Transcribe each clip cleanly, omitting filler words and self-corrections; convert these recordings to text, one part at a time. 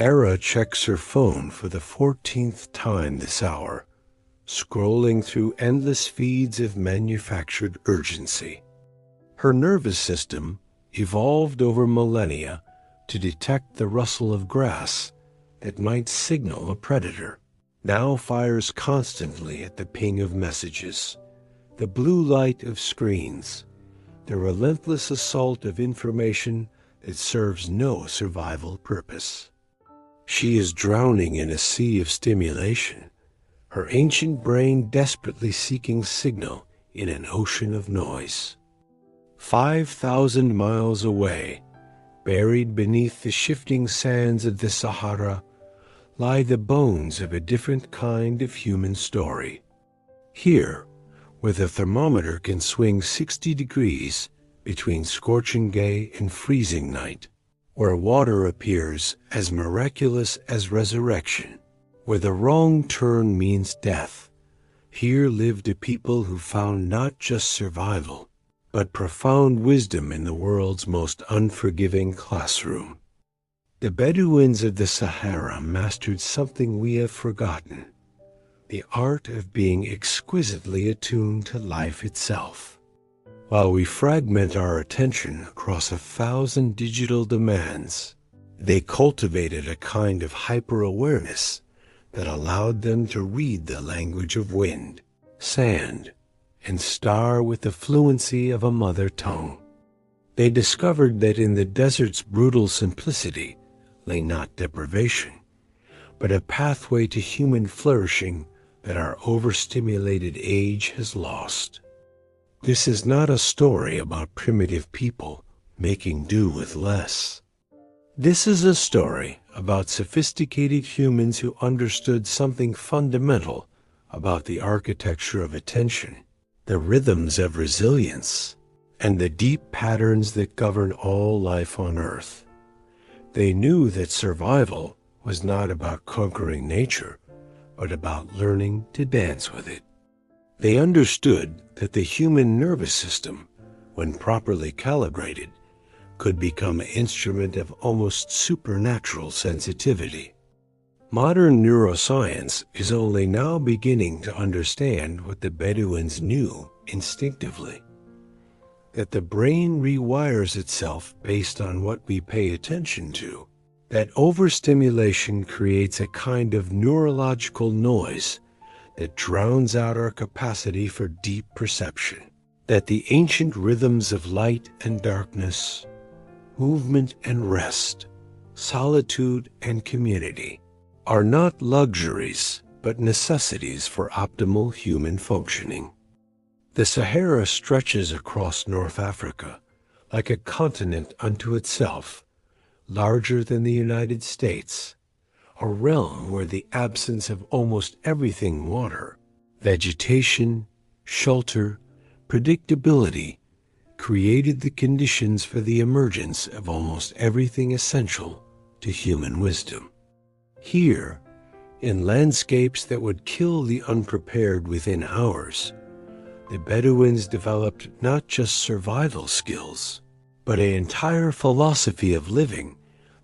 Era checks her phone for the 14th time this hour, scrolling through endless feeds of manufactured urgency. Her nervous system evolved over millennia to detect the rustle of grass that might signal a predator, now fires constantly at the ping of messages, the blue light of screens, the relentless assault of information that serves no survival purpose. She is drowning in a sea of stimulation, her ancient brain desperately seeking signal in an ocean of noise. 5,000 miles away, buried beneath the shifting sands of the Sahara, lie the bones of a different kind of human story. Here, where the thermometer can swing 60 degrees between scorching day and freezing night, where water appears as miraculous as resurrection, where the wrong turn means death, here lived a people who found not just survival, but profound wisdom in the world's most unforgiving classroom. The Bedouins of the Sahara mastered something we have forgotten, the art of being exquisitely attuned to life itself. While we fragment our attention across 1,000 digital demands, they cultivated a kind of hyper-awareness that allowed them to read the language of wind, sand, and star with the fluency of a mother tongue. They discovered that in the desert's brutal simplicity lay not deprivation, but a pathway to human flourishing that our overstimulated age has lost. This is not a story about primitive people making do with less. This is a story about sophisticated humans who understood something fundamental about the architecture of attention, the rhythms of resilience, and the deep patterns that govern all life on Earth. They knew that survival was not about conquering nature, but about learning to dance with it. They understood that the human nervous system, when properly calibrated, could become an instrument of almost supernatural sensitivity. Modern neuroscience is only now beginning to understand what the Bedouins knew instinctively, that the brain rewires itself based on what we pay attention to, that overstimulation creates a kind of neurological noise that drowns out our capacity for deep perception, that the ancient rhythms of light and darkness, movement and rest, solitude and community, are not luxuries, but necessities for optimal human functioning. The Sahara stretches across North Africa like a continent unto itself, larger than the United States, a realm where the absence of almost everything water, vegetation, shelter, predictability, created the conditions for the emergence of almost everything essential to human wisdom. Here, in landscapes that would kill the unprepared within hours, the Bedouins developed not just survival skills, but an entire philosophy of living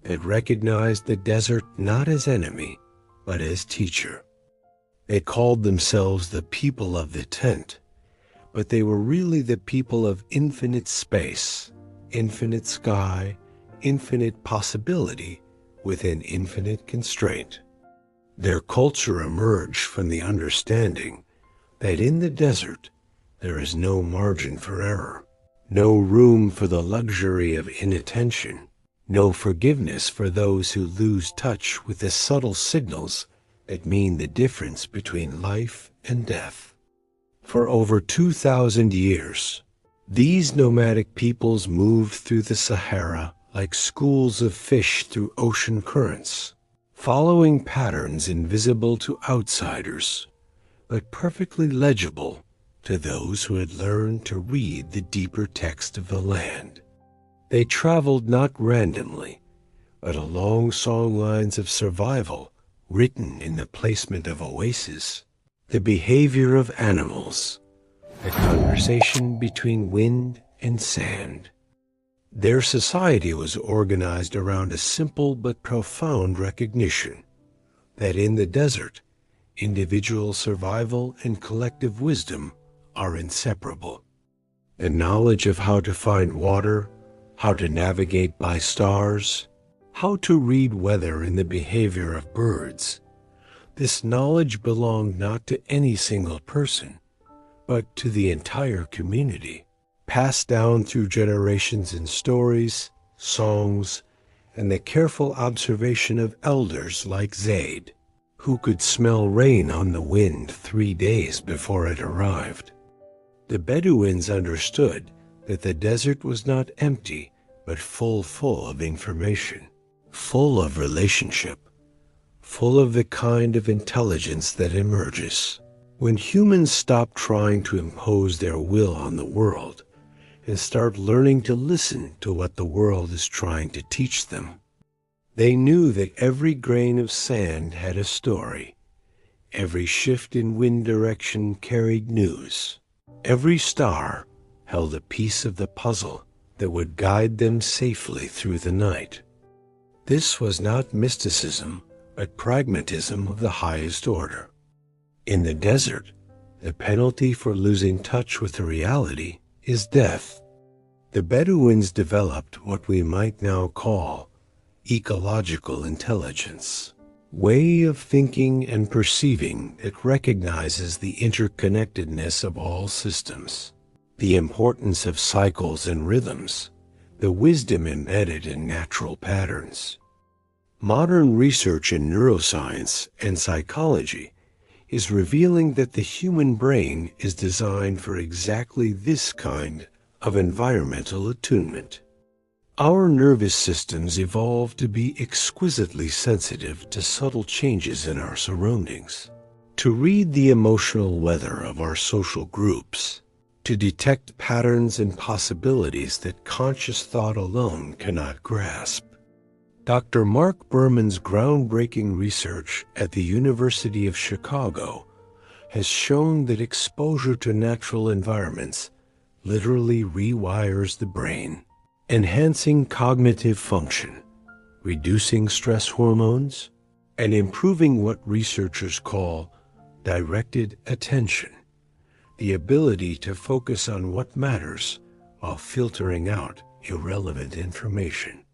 that recognized the desert not as enemy, but as teacher. They called themselves the people of the tent, but they were really the people of infinite space, infinite sky, infinite possibility within infinite constraint. Their culture emerged from the understanding that in the desert there is no margin for error, no room for the luxury of inattention, no forgiveness for those who lose touch with the subtle signals that mean the difference between life and death. For over 2,000 years, these nomadic peoples moved through the Sahara like schools of fish through ocean currents, following patterns invisible to outsiders, but perfectly legible to those who had learned to read the deeper text of the land. They traveled not randomly, but along songlines of survival written in the placement of oases, the behavior of animals, the conversation between wind and sand. Their society was organized around a simple but profound recognition that in the desert, individual survival and collective wisdom are inseparable. And knowledge of how to find water, how to navigate by stars, how to read weather and the behavior of birds, this knowledge belonged not to any single person, but to the entire community, passed down through generations in stories, songs, and the careful observation of elders like Zaid, who could smell rain on the wind 3 days before it arrived. The Bedouins understood that the desert was not empty, but full of information, full of relationship, full of the kind of intelligence that emerges when humans stop trying to impose their will on the world and start learning to listen to what the world is trying to teach them. They knew that every grain of sand had a story. Every shift in wind direction carried news. Every star held a piece of the puzzle that would guide them safely through the night. This was not mysticism, but pragmatism of the highest order. In the desert, the penalty for losing touch with the reality is death. The Bedouins developed what we might now call ecological intelligence, way of thinking and perceiving that recognizes the interconnectedness of all systems, the importance of cycles and rhythms, the wisdom embedded in natural patterns. Modern research in neuroscience and psychology is revealing that the human brain is designed for exactly this kind of environmental attunement. Our nervous systems evolved to be exquisitely sensitive to subtle changes in our surroundings, to read the emotional weather of our social groups, to detect patterns and possibilities that conscious thought alone cannot grasp. Dr. Mark Berman's groundbreaking research at the University of Chicago has shown that exposure to natural environments literally rewires the brain, enhancing cognitive function, reducing stress hormones, and improving what researchers call directed attention, the ability to focus on what matters while filtering out irrelevant information.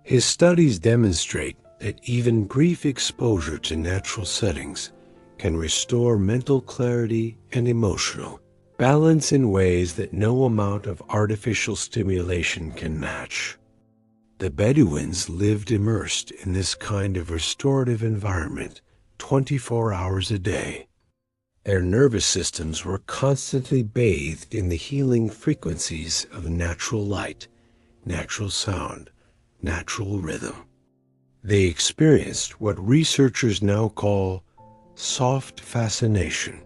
His studies demonstrate that even brief exposure to natural settings can restore mental clarity and emotional balance in ways that no amount of artificial stimulation can match. The Bedouins lived immersed in this kind of restorative environment 24 hours a day. Their nervous systems were constantly bathed in the healing frequencies of natural light, natural sound, natural rhythm. They experienced what researchers now call soft fascination,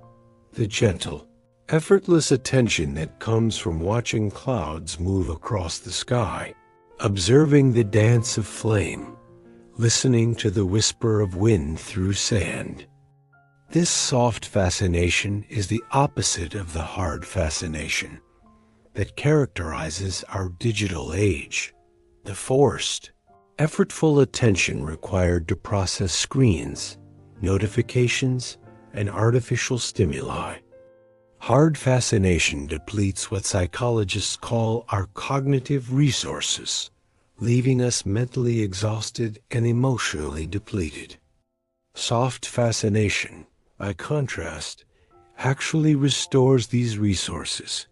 the gentle, effortless attention that comes from watching clouds move across the sky, observing the dance of flame, listening to the whisper of wind through sand. This soft fascination is the opposite of the hard fascination that characterizes our digital age. The forced, effortful attention required to process screens, notifications, and artificial stimuli. Hard fascination depletes what psychologists call our cognitive resources, leaving us mentally exhausted and emotionally depleted. Soft fascination, by contrast, actually restores these resources,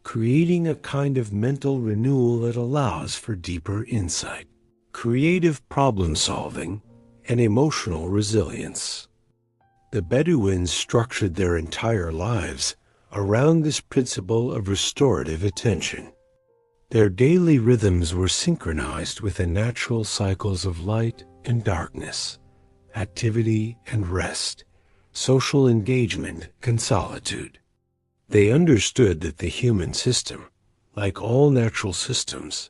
creating a kind of mental renewal that allows for deeper insight, creative problem-solving, and emotional resilience. The Bedouins structured their entire lives around this principle of restorative attention. Their daily rhythms were synchronized with the natural cycles of light and darkness, activity and rest, social engagement and solitude. They understood that the human system, like all natural systems,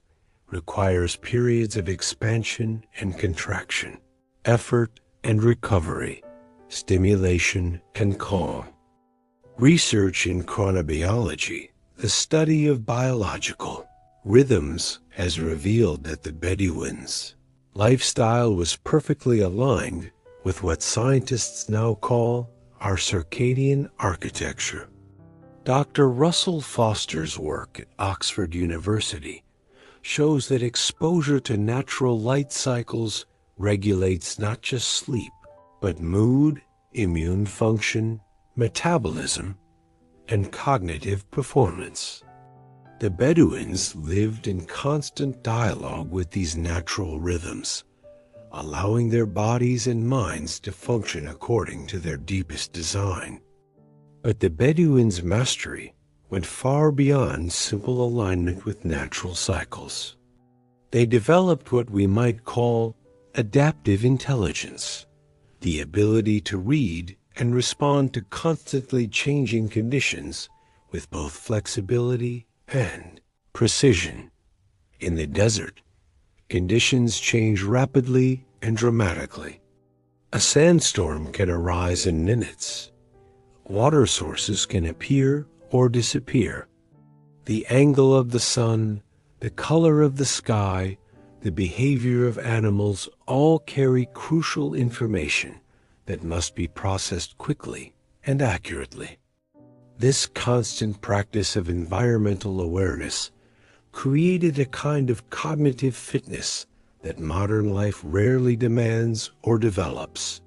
requires periods of expansion and contraction, effort and recovery, stimulation and calm. Research in chronobiology, the study of biological, Rhythms has revealed that the Bedouins' lifestyle was perfectly aligned with what scientists now call our circadian architecture. Dr. Russell Foster's work at Oxford University shows that exposure to natural light cycles regulates not just sleep, but mood, immune function, metabolism, and cognitive performance. The Bedouins lived in constant dialogue with these natural rhythms, allowing their bodies and minds to function according to their deepest design. But the Bedouins' mastery went far beyond simple alignment with natural cycles. They developed what we might call adaptive intelligence, the ability to read and respond to constantly changing conditions with both flexibility and precision. In the desert, conditions change rapidly and dramatically. A sandstorm can arise in minutes. Water sources can appear or disappear. The angle of the sun, the color of the sky, the behavior of animals all carry crucial information that must be processed quickly and accurately. This constant practice of environmental awareness created a kind of cognitive fitness that modern life rarely demands or develops.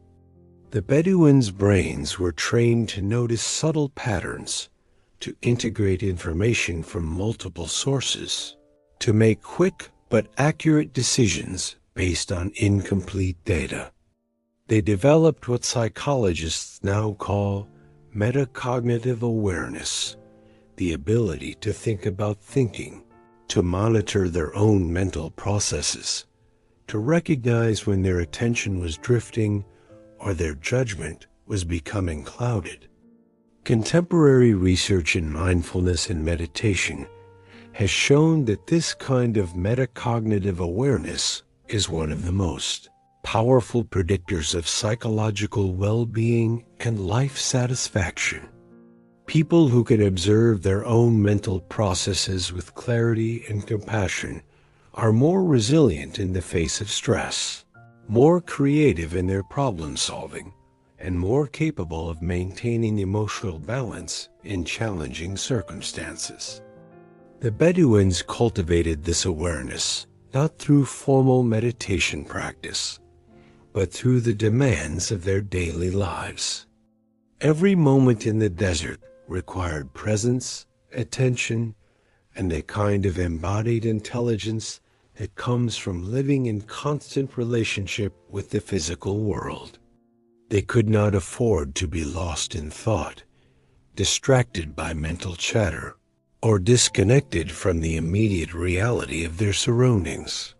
The Bedouins' brains were trained to notice subtle patterns, to integrate information from multiple sources, to make quick but accurate decisions based on incomplete data. They developed what psychologists now call metacognitive awareness, the ability to think about thinking, to monitor their own mental processes, to recognize when their attention was drifting or their judgment was becoming clouded. Contemporary research in mindfulness and meditation has shown that this kind of metacognitive awareness is one of the most powerful predictors of psychological well-being and life satisfaction. People who can observe their own mental processes with clarity and compassion are more resilient in the face of stress, more creative in their problem-solving, and more capable of maintaining emotional balance in challenging circumstances. The Bedouins cultivated this awareness not through formal meditation practice, but through the demands of their daily lives. Every moment in the desert required presence, attention, and a kind of embodied intelligence that comes from living in constant relationship with the physical world. They could not afford to be lost in thought, distracted by mental chatter, or disconnected from the immediate reality of their surroundings.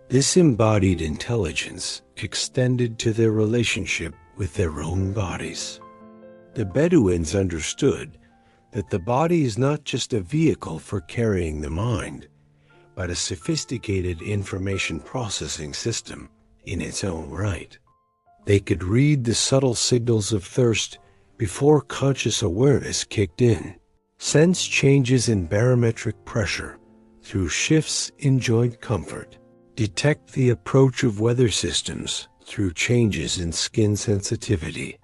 This embodied intelligence extended to their relationship with their own bodies. The Bedouins understood that the body is not just a vehicle for carrying the mind, but a sophisticated information processing system in its own right. They could read the subtle signals of thirst before conscious awareness kicked in, sense changes in barometric pressure through shifts in joint comfort, detect the approach of weather systems through changes in skin sensitivity.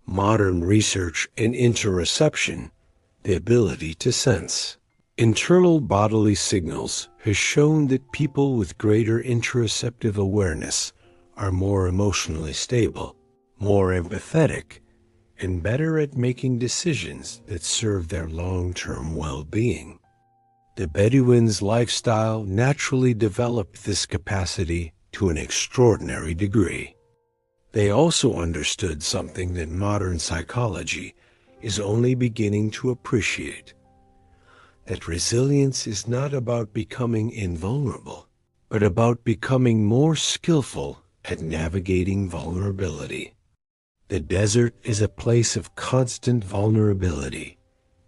Modern research in interoception, the ability to sense internal bodily signals, has shown that people with greater interoceptive awareness are more emotionally stable, more empathetic, and better at making decisions that serve their long-term well-being. The Bedouins' lifestyle naturally developed this capacity to an extraordinary degree. They also understood something that modern psychology is only beginning to appreciate: that resilience is not about becoming invulnerable, but about becoming more skillful at navigating vulnerability. The desert is a place of constant vulnerability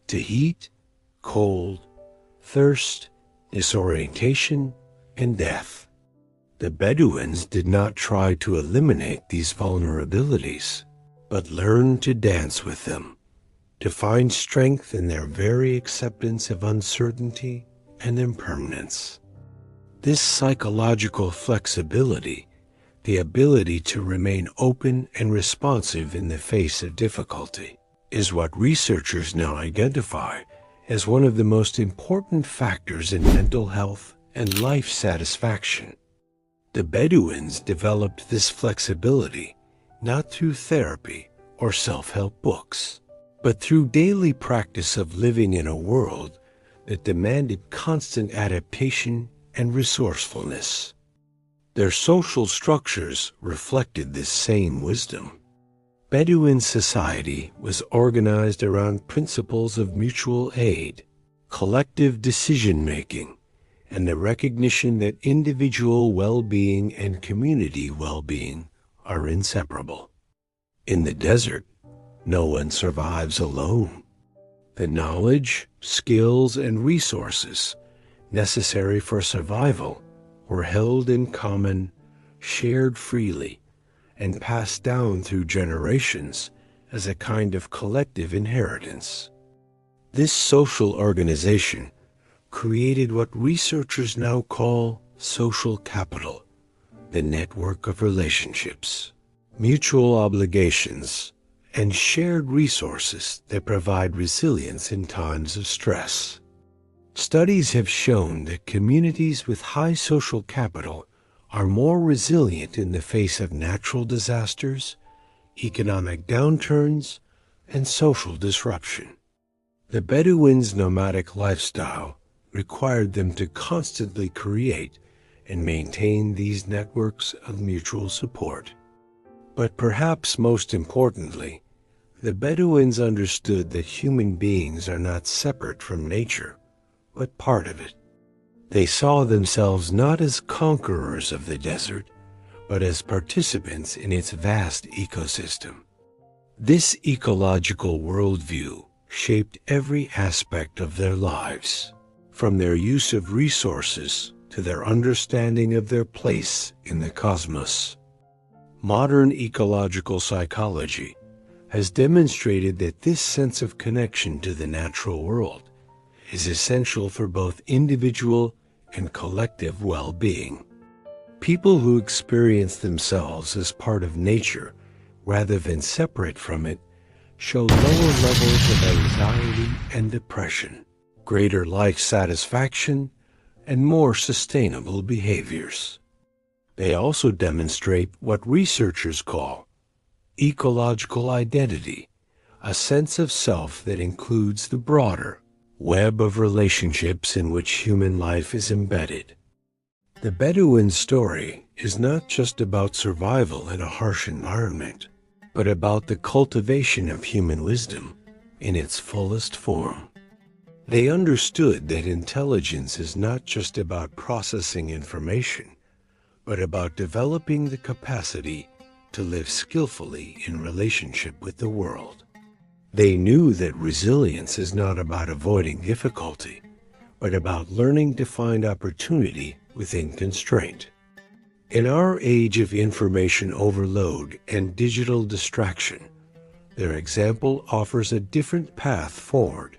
to heat, cold, thirst, disorientation, and death. The Bedouins did not try to eliminate these vulnerabilities, but learned to dance with them, to find strength in their very acceptance of uncertainty and impermanence. This psychological flexibility, the ability to remain open and responsive in the face of difficulty, is what researchers now identify as one of the most important factors in mental health and life satisfaction. The Bedouins developed this flexibility not through therapy or self-help books, but through daily practice of living in a world that demanded constant adaptation and resourcefulness. Their social structures reflected this same wisdom. Bedouin society was organized around principles of mutual aid, collective decision-making, and the recognition that individual well-being and community well-being are inseparable. In the desert, no one survives alone. The knowledge, skills, and resources necessary for survival were held in common, shared freely, and passed down through generations as a kind of collective inheritance. This social organization created what researchers now call social capital, the network of relationships, mutual obligations, and shared resources that provide resilience in times of stress. Studies have shown that communities with high social capital are more resilient in the face of natural disasters, economic downturns, and social disruption. The Bedouins' nomadic lifestyle required them to constantly create and maintain these networks of mutual support. But perhaps most importantly, the Bedouins understood that human beings are not separate from nature, but part of it. They saw themselves not as conquerors of the desert, but as participants in its vast ecosystem. This ecological worldview shaped every aspect of their lives, from their use of resources to their understanding of their place in the cosmos. Modern ecological psychology has demonstrated that this sense of connection to the natural world is essential for both individual and collective well-being. People who experience themselves as part of nature rather than separate from it show lower levels of anxiety and depression, greater life satisfaction, and more sustainable behaviors. They also demonstrate what researchers call ecological identity, a sense of self that includes the broader web of relationships in which human life is embedded. The Bedouin story is not just about survival in a harsh environment, but about the cultivation of human wisdom in its fullest form. They understood that intelligence is not just about processing information, but about developing the capacity to live skillfully in relationship with the world. They knew that resilience is not about avoiding difficulty, but about learning to find opportunity within constraint. In our age of information overload and digital distraction, their example offers a different path forward.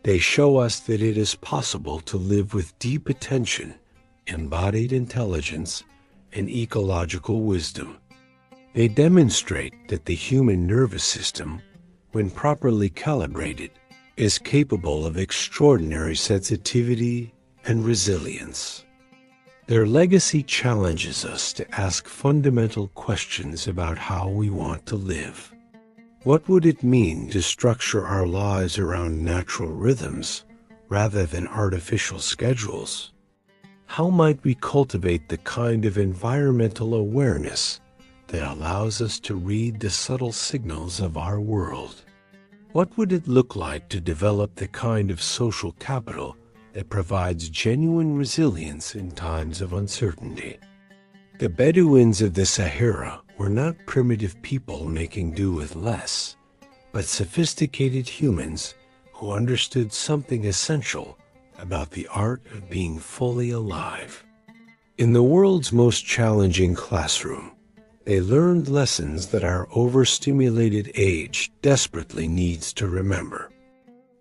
They show us that it is possible to live with deep attention, embodied intelligence, and ecological wisdom. They demonstrate that the human nervous system, when properly calibrated, is capable of extraordinary sensitivity and resilience. Their legacy challenges us to ask fundamental questions about how we want to live. What would it mean to structure our lives around natural rhythms rather than artificial schedules? How might we cultivate the kind of environmental awareness that allows us to read the subtle signals of our world? What would it look like to develop the kind of social capital that provides genuine resilience in times of uncertainty? The Bedouins of the Sahara were not primitive people making do with less, but sophisticated humans who understood something essential about the art of being fully alive. In the world's most challenging classroom, they learned lessons that our overstimulated age desperately needs to remember.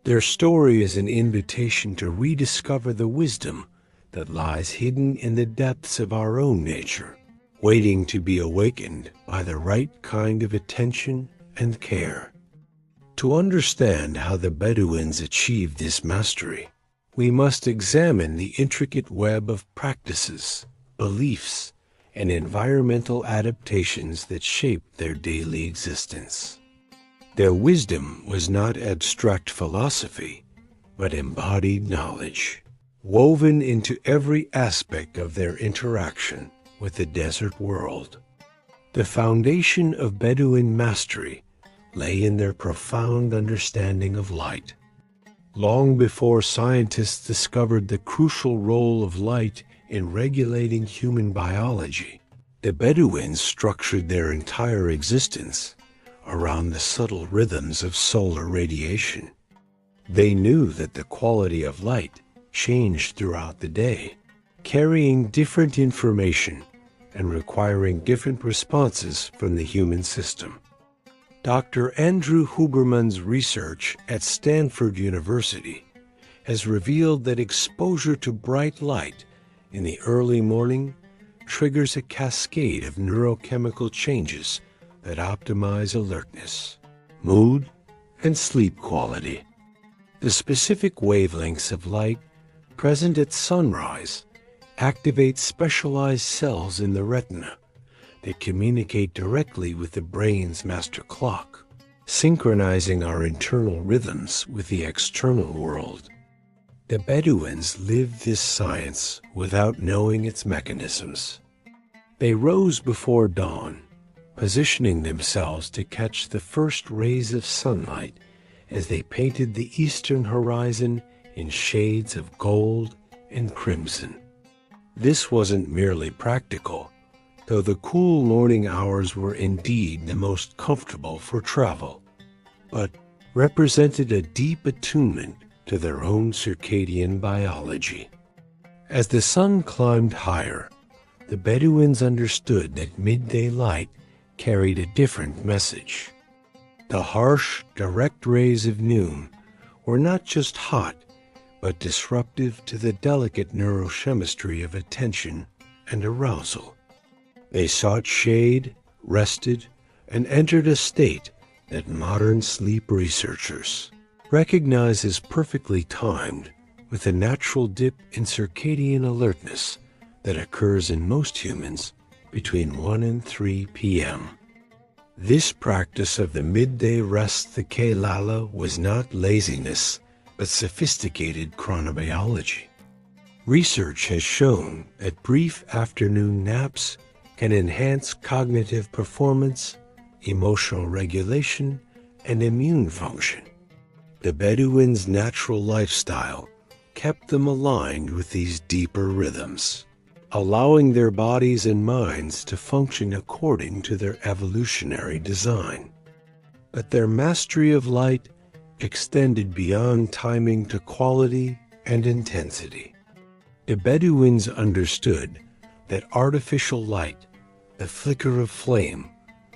Their story is an invitation to rediscover the wisdom that lies hidden in the depths of our own nature, waiting to be awakened by the right kind of attention and care. To understand how the Bedouins achieved this mastery, we must examine the intricate web of practices, beliefs, and environmental adaptations that shaped their daily existence. Their wisdom was not abstract philosophy, but embodied knowledge, woven into every aspect of their interaction with the desert world. The foundation of Bedouin mastery lay in their profound understanding of light. Long before scientists discovered the crucial role of light in regulating human biology, the Bedouins structured their entire existence around the subtle rhythms of solar radiation. They knew that the quality of light changed throughout the day, carrying different information and requiring different responses from the human system. Dr. Andrew Huberman's research at Stanford University has revealed that exposure to bright light in the early morning triggers a cascade of neurochemical changes that optimize alertness, mood, and sleep quality. The specific wavelengths of light present at sunrise activate specialized cells in the retina that communicate directly with the brain's master clock, synchronizing our internal rhythms with the external world. The Bedouins lived this science without knowing its mechanisms. They rose before dawn, positioning themselves to catch the first rays of sunlight as they painted the eastern horizon in shades of gold and crimson. This wasn't merely practical, though the cool morning hours were indeed the most comfortable for travel, but represented a deep attunement to their own circadian biology. As the sun climbed higher, the Bedouins understood that midday light carried a different message. The harsh, direct rays of noon were not just hot, but disruptive to the delicate neurochemistry of attention and arousal. They sought shade, rested, and entered a state that modern sleep researchers recognize as perfectly timed with the natural dip in circadian alertness that occurs in most humans between 1 and 3 p.m. This practice of the midday rest the Kelala was not laziness, but sophisticated chronobiology. Research has shown that brief afternoon naps can enhance cognitive performance, emotional regulation, and immune function. The Bedouins' natural lifestyle kept them aligned with these deeper rhythms, allowing their bodies and minds to function according to their evolutionary design. But their mastery of light extended beyond timing to quality and intensity. The Bedouins understood that artificial light, the flicker of flame,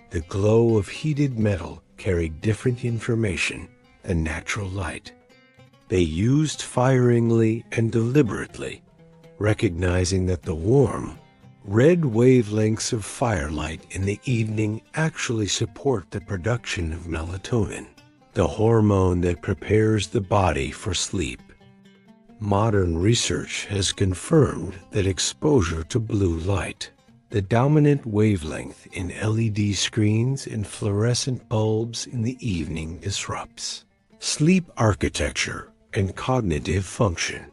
the glow of heated metal carried different information than natural light. They used firingly and deliberately, recognizing that the warm, red wavelengths of firelight in the evening actually support the production of melatonin, the hormone that prepares the body for sleep. Modern research has confirmed that exposure to blue light, the dominant wavelength in LED screens and fluorescent bulbs in the evening, disrupts sleep architecture and cognitive function.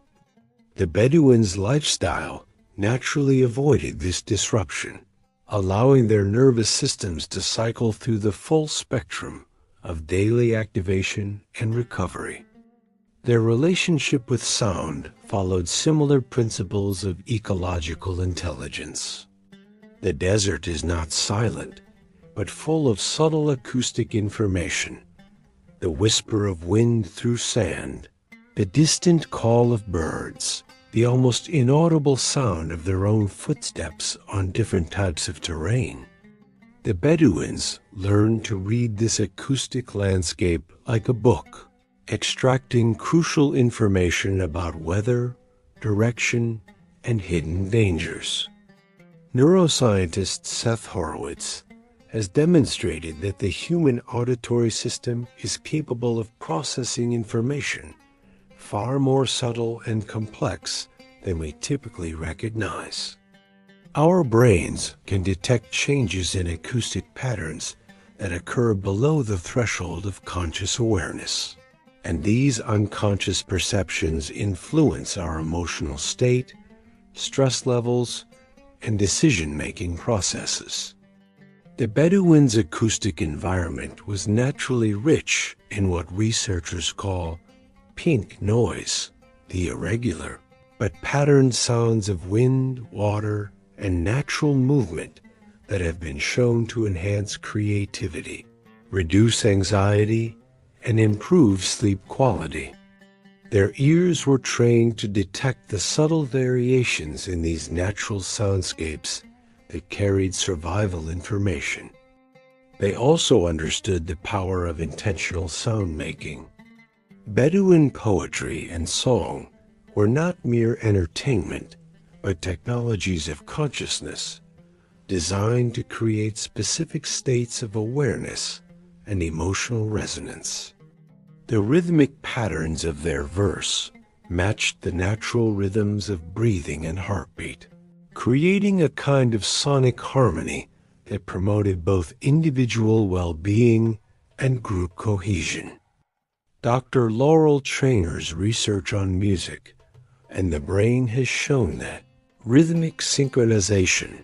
The Bedouins' lifestyle naturally avoided this disruption, allowing their nervous systems to cycle through the full spectrum of daily activation and recovery. Their relationship with sound followed similar principles of ecological intelligence. The desert is not silent, but full of subtle acoustic information. The whisper of wind through sand, the distant call of birds, the almost inaudible sound of their own footsteps on different types of terrain. The Bedouins learned to read this acoustic landscape like a book, extracting crucial information about weather, direction, and hidden dangers. Neuroscientist Seth Horowitz has demonstrated that the human auditory system is capable of processing information far more subtle and complex than we typically recognize. Our brains can detect changes in acoustic patterns that occur below the threshold of conscious awareness, and these unconscious perceptions influence our emotional state, stress levels, and decision-making processes. The Bedouins' acoustic environment was naturally rich in what researchers call pink noise, the irregular but patterned sounds of wind, water, and natural movement that have been shown to enhance creativity, reduce anxiety, and improve sleep quality. Their ears were trained to detect the subtle variations in these natural soundscapes that carried survival information. They also understood the power of intentional sound making. Bedouin poetry and song were not mere entertainment, but technologies of consciousness, designed to create specific states of awareness and emotional resonance. The rhythmic patterns of their verse matched the natural rhythms of breathing and heartbeat, creating a kind of sonic harmony that promoted both individual well-being and group cohesion. Dr. Laurel Trainer's research on music and the brain has shown that rhythmic synchronization,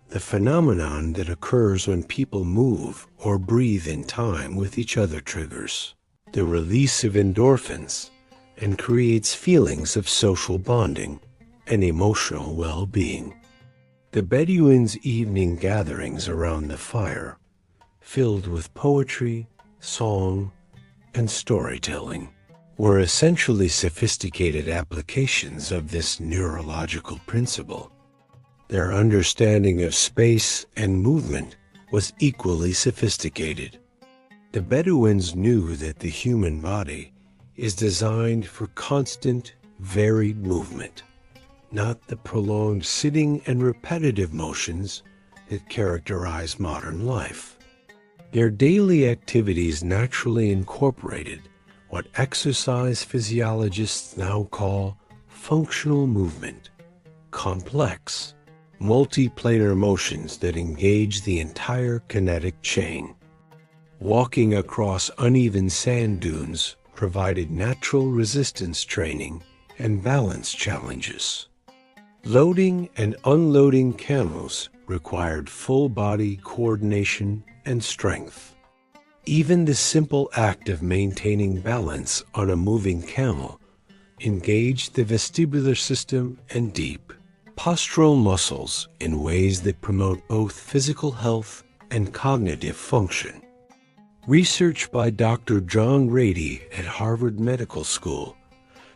the phenomenon that occurs when people move or breathe in time with each other, triggers the release of endorphins and creates feelings of social bonding and emotional well-being. The Bedouins' evening gatherings around the fire, filled with poetry, song, and storytelling, were essentially sophisticated applications of this neurological principle. Their understanding of space and movement was equally sophisticated. The Bedouins knew that the human body is designed for constant, varied movement, not the prolonged sitting and repetitive motions that characterize modern life. Their daily activities naturally incorporated what exercise physiologists now call functional movement, complex, multiplanar motions that engage the entire kinetic chain. Walking across uneven sand dunes provided natural resistance training and balance challenges. Loading and unloading camels required full-body coordination and strength. Even the simple act of maintaining balance on a moving camel engaged the vestibular system and deep postural muscles in ways that promote both physical health and cognitive function. Research by Dr. John Rady at Harvard Medical School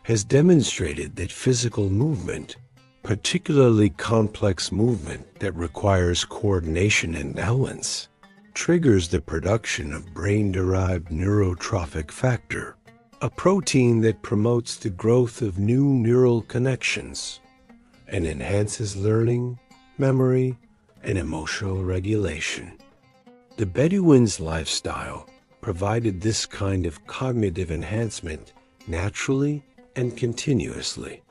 has demonstrated that physical movement, particularly complex movement that requires coordination and balance, triggers the production of brain-derived neurotrophic factor, a protein that promotes the growth of new neural connections and enhances learning, memory, and emotional regulation. The Bedouins' lifestyle provided this kind of cognitive enhancement naturally and continuously.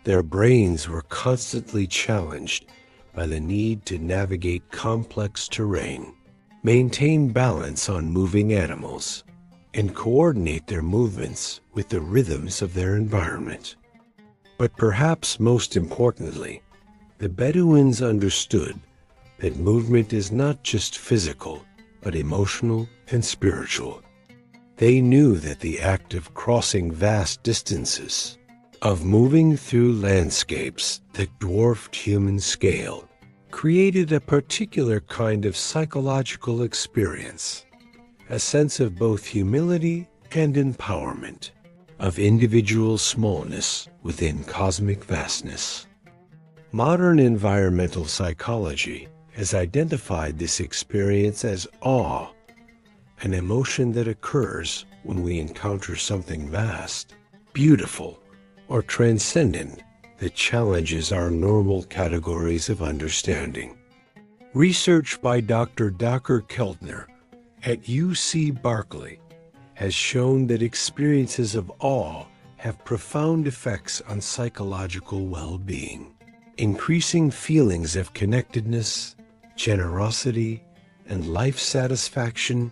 Their brains were constantly challenged by the need to navigate complex terrain, maintain balance on moving animals, and coordinate their movements with the rhythms of their environment. But perhaps most importantly, the Bedouins understood that movement is not just physical, but emotional and spiritual. They knew that the act of crossing vast distances, of moving through landscapes that dwarfed human scale, created a particular kind of psychological experience, a sense of both humility and empowerment, of individual smallness within cosmic vastness. Modern environmental psychology has identified this experience as awe an emotion that occurs when we encounter something vast, beautiful, or transcendent that challenges our normal categories of understanding. Research by Dr. Dacher Keltner at UC Berkeley has shown that experiences of awe have profound effects on psychological well-being, increasing feelings of connectedness, generosity, and life satisfaction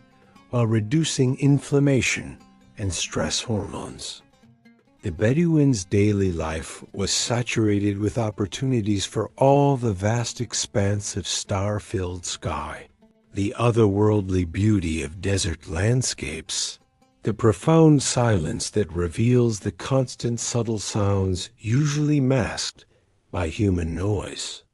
while reducing inflammation and stress hormones. The Bedouins' daily life was saturated with opportunities for all the vast expanse of star-filled sky, the otherworldly beauty of desert landscapes, the profound silence that reveals the constant subtle sounds usually masked by human noise.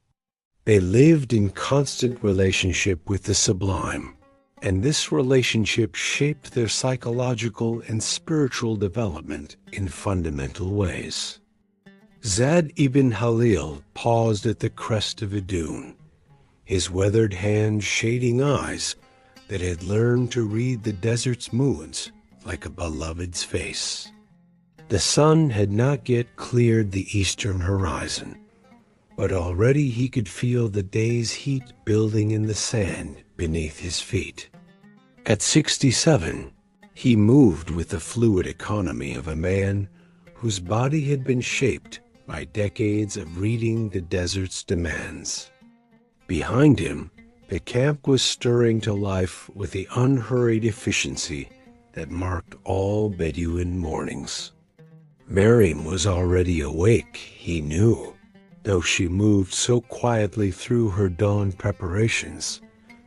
They lived in constant relationship with the sublime, and this relationship shaped their psychological and spiritual development in fundamental ways. Zad ibn Halil paused at the crest of a dune, his weathered hand shading eyes that had learned to read the desert's moods like a beloved's face. The sun had not yet cleared the eastern horizon, but already he could feel the day's heat building in the sand beneath his feet. At 67, he moved with the fluid economy of a man whose body had been shaped by decades of reading the desert's demands. Behind him, the camp was stirring to life with the unhurried efficiency that marked all Bedouin mornings. Miriam was already awake, he knew, though she moved so quietly through her dawn preparations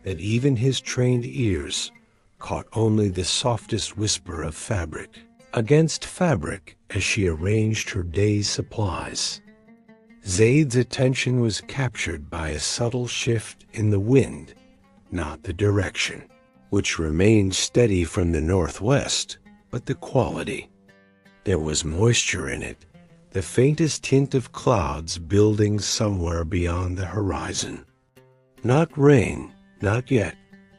that even his trained ears caught only the softest whisper of fabric against fabric as she arranged her day's supplies. Zaid's attention was captured by a subtle shift in the wind, not the direction, which remained steady from the northwest, but the quality. There was moisture in it, the faintest hint of clouds building somewhere beyond the horizon. Not rain, not yet,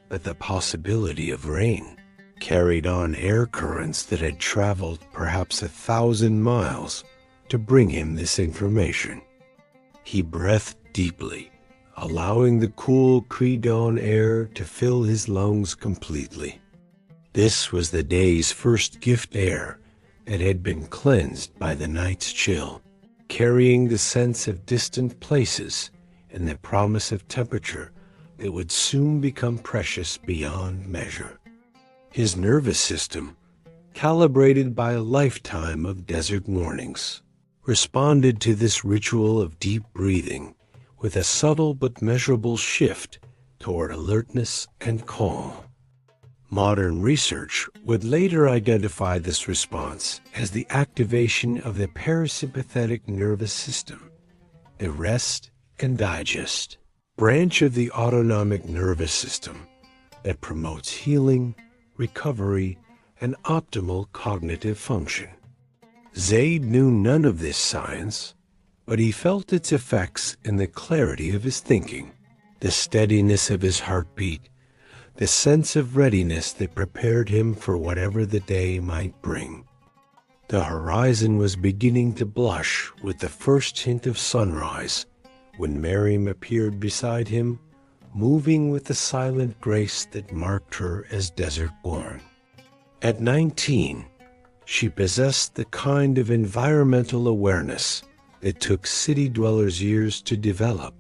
but the possibility of rain carried on air currents that had traveled perhaps 1,000 miles to bring him this information. He breathed deeply, allowing the cool pre-dawn air to fill his lungs completely. This was the day's first gift air that had been cleansed by the night's chill, carrying the sense of distant places and the promise of temperature that would soon become precious beyond measure. His nervous system, calibrated by a lifetime of desert mornings, responded to this ritual of deep breathing with a subtle but measurable shift toward alertness and calm. Modern research would later identify this response as the activation of the parasympathetic nervous system, the rest and digest branch of the autonomic nervous system that promotes healing, recovery, and optimal cognitive function. Zaid knew none of this science, but he felt its effects in the clarity of his thinking, the steadiness of his heartbeat, the sense of readiness that prepared him for whatever the day might bring. The horizon was beginning to blush with the first hint of sunrise when Miriam appeared beside him, moving with the silent grace that marked her as desert-born. At 19, she possessed the kind of environmental awareness that took city dwellers years to develop,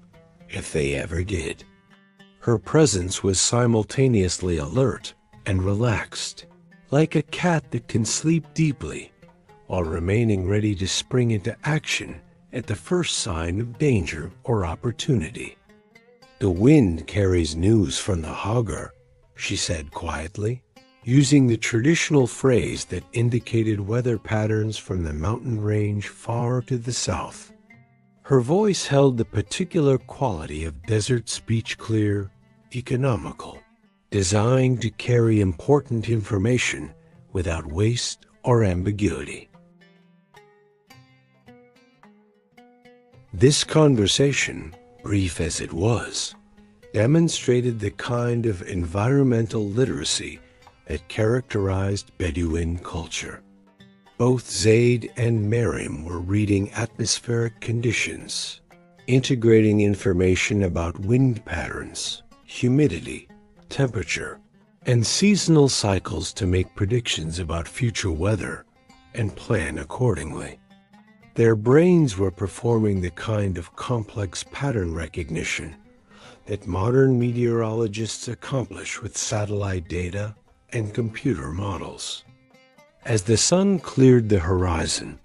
if they ever did. Her presence was simultaneously alert and relaxed, like a cat that can sleep deeply while remaining ready to spring into action at the first sign of danger or opportunity. "The wind carries news from the Hagar," she said quietly, using the traditional phrase that indicated weather patterns from the mountain range far to the south. Her voice held the particular quality of desert speech, clear, economical, designed to carry important information without waste or ambiguity. This conversation, brief as it was, demonstrated the kind of environmental literacy that characterized Bedouin culture. Both Zaid and Miriam were reading atmospheric conditions, integrating information about wind patterns, humidity, temperature, and seasonal cycles to make predictions about future weather and plan accordingly. Their brains were performing the kind of complex pattern recognition that modern meteorologists accomplish with satellite data and computer models. As the sun cleared the horizon,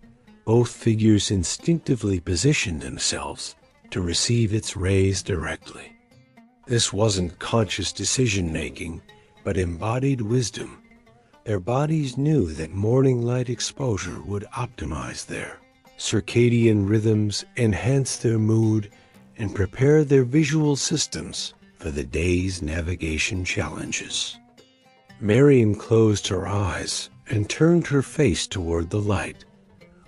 both figures instinctively positioned themselves to receive its rays directly. This wasn't conscious decision-making, but embodied wisdom. Their bodies knew that morning light exposure would optimize their circadian rhythms, enhance their mood, and prepare their visual systems for the day's navigation challenges. Miriam closed her eyes and turned her face toward the light,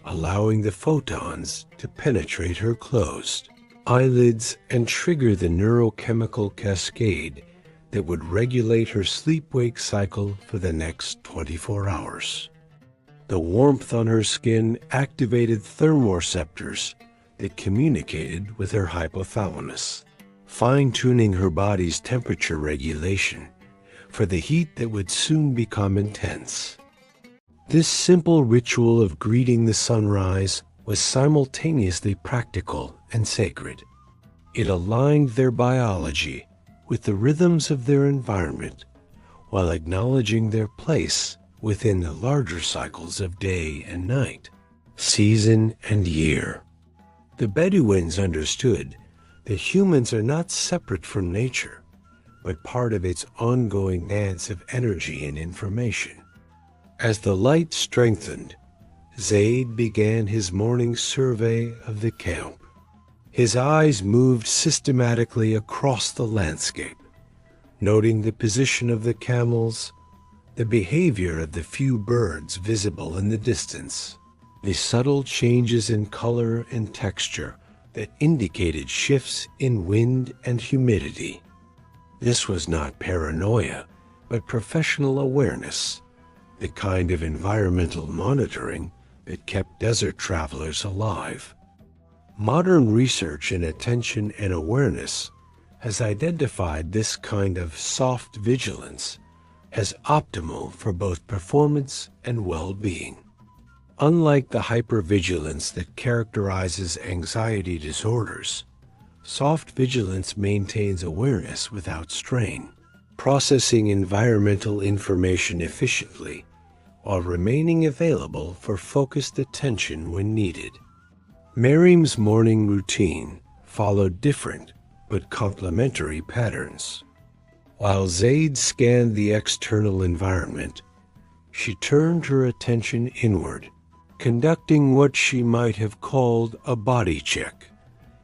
allowing the photons to penetrate her closed eyelids and trigger the neurochemical cascade that would regulate her sleep-wake cycle for the next 24 hours. The warmth on her skin activated thermoreceptors that communicated with her hypothalamus, fine-tuning her body's temperature regulation for the heat that would soon become intense. This simple ritual of greeting the sunrise was simultaneously practical and sacred. It aligned their biology with the rhythms of their environment while acknowledging their place within the larger cycles of day and night, season and year. The Bedouins understood that humans are not separate from nature, but part of its ongoing dance of energy and information. As the light strengthened, Zaid began his morning survey of the camp. His eyes moved systematically across the landscape, noting the position of the camels, the behavior of the few birds visible in the distance, the subtle changes in color and texture that indicated shifts in wind and humidity. This was not paranoia, but professional awareness, the kind of environmental monitoring that kept desert travelers alive. Modern research in attention and awareness has identified this kind of soft vigilance as optimal for both performance and well-being. Unlike the hypervigilance that characterizes anxiety disorders, soft vigilance maintains awareness without strain, processing environmental information efficiently while remaining available for focused attention when needed. Miriam's morning routine followed different but complementary patterns. While Zaid scanned the external environment, she turned her attention inward, conducting what she might have called a body check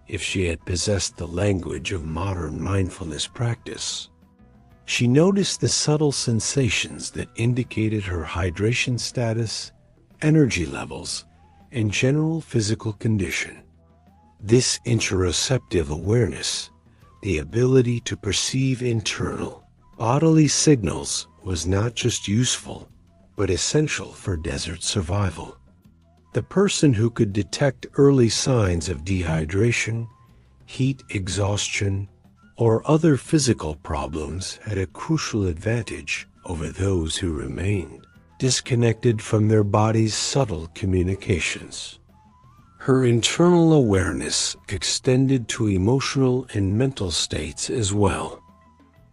if she had possessed the language of modern mindfulness practice. She noticed the subtle sensations that indicated her hydration status, energy levels, and general physical condition. This interoceptive awareness, the ability to perceive internal, bodily signals, was not just useful, but essential for desert survival. The person who could detect early signs of dehydration, heat exhaustion, or other physical problems had a crucial advantage over those who remained disconnected from their body's subtle communications. Her internal awareness extended to emotional and mental states as well.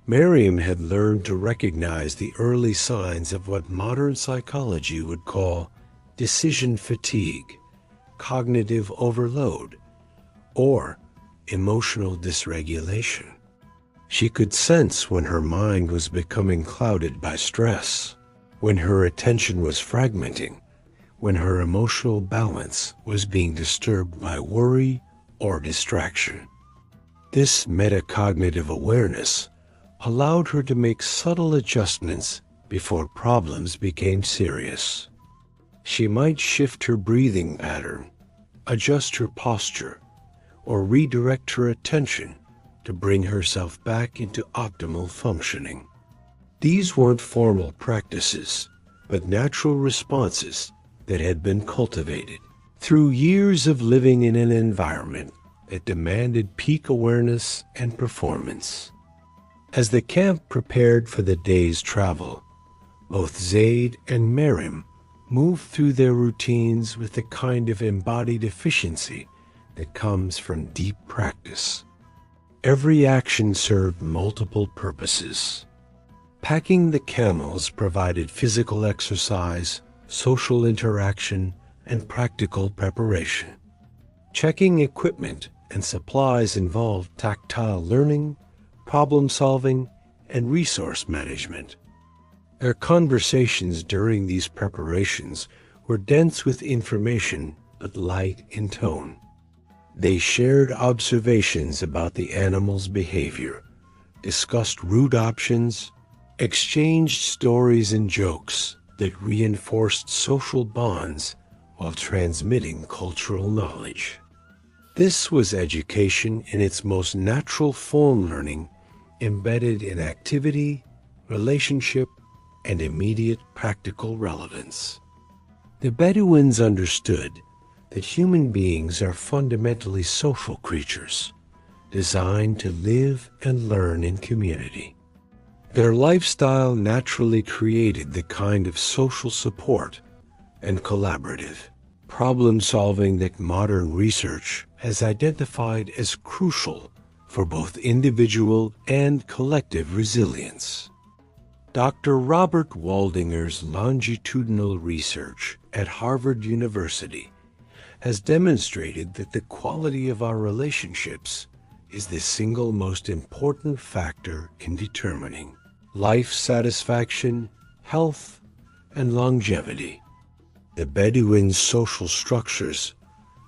Miriam had learned to recognize the early signs of what modern psychology would call decision fatigue, cognitive overload, or emotional dysregulation. She could sense when her mind was becoming clouded by stress, when her attention was fragmenting, when her emotional balance was being disturbed by worry or distraction. This metacognitive awareness allowed her to make subtle adjustments before problems became serious. She might shift her breathing pattern, adjust her posture, or redirect her attention to bring herself back into optimal functioning. These weren't formal practices, but natural responses that had been cultivated through years of living in an environment that demanded peak awareness and performance. As the camp prepared for the day's travel, both Zaid and Miriam moved through their routines with the kind of embodied efficiency that comes from deep practice. Every action served multiple purposes. Packing the camels provided physical exercise, social interaction, and practical preparation. Checking equipment and supplies involved tactile learning, problem-solving, and resource management. Their conversations during these preparations were dense with information but light in tone. They shared observations about the animal's behavior, discussed route options, exchanged stories and jokes that reinforced social bonds while transmitting cultural knowledge. This was education in its most natural form, learning embedded in activity, relationship, and immediate practical relevance. The Bedouins understood that human beings are fundamentally social creatures, designed to live and learn in community. Their lifestyle naturally created the kind of social support and collaborative problem-solving that modern research has identified as crucial for both individual and collective resilience. Dr. Robert Waldinger's longitudinal research at Harvard University has demonstrated that the quality of our relationships is the single most important factor in determining life satisfaction, health, and longevity. The Bedouin social structures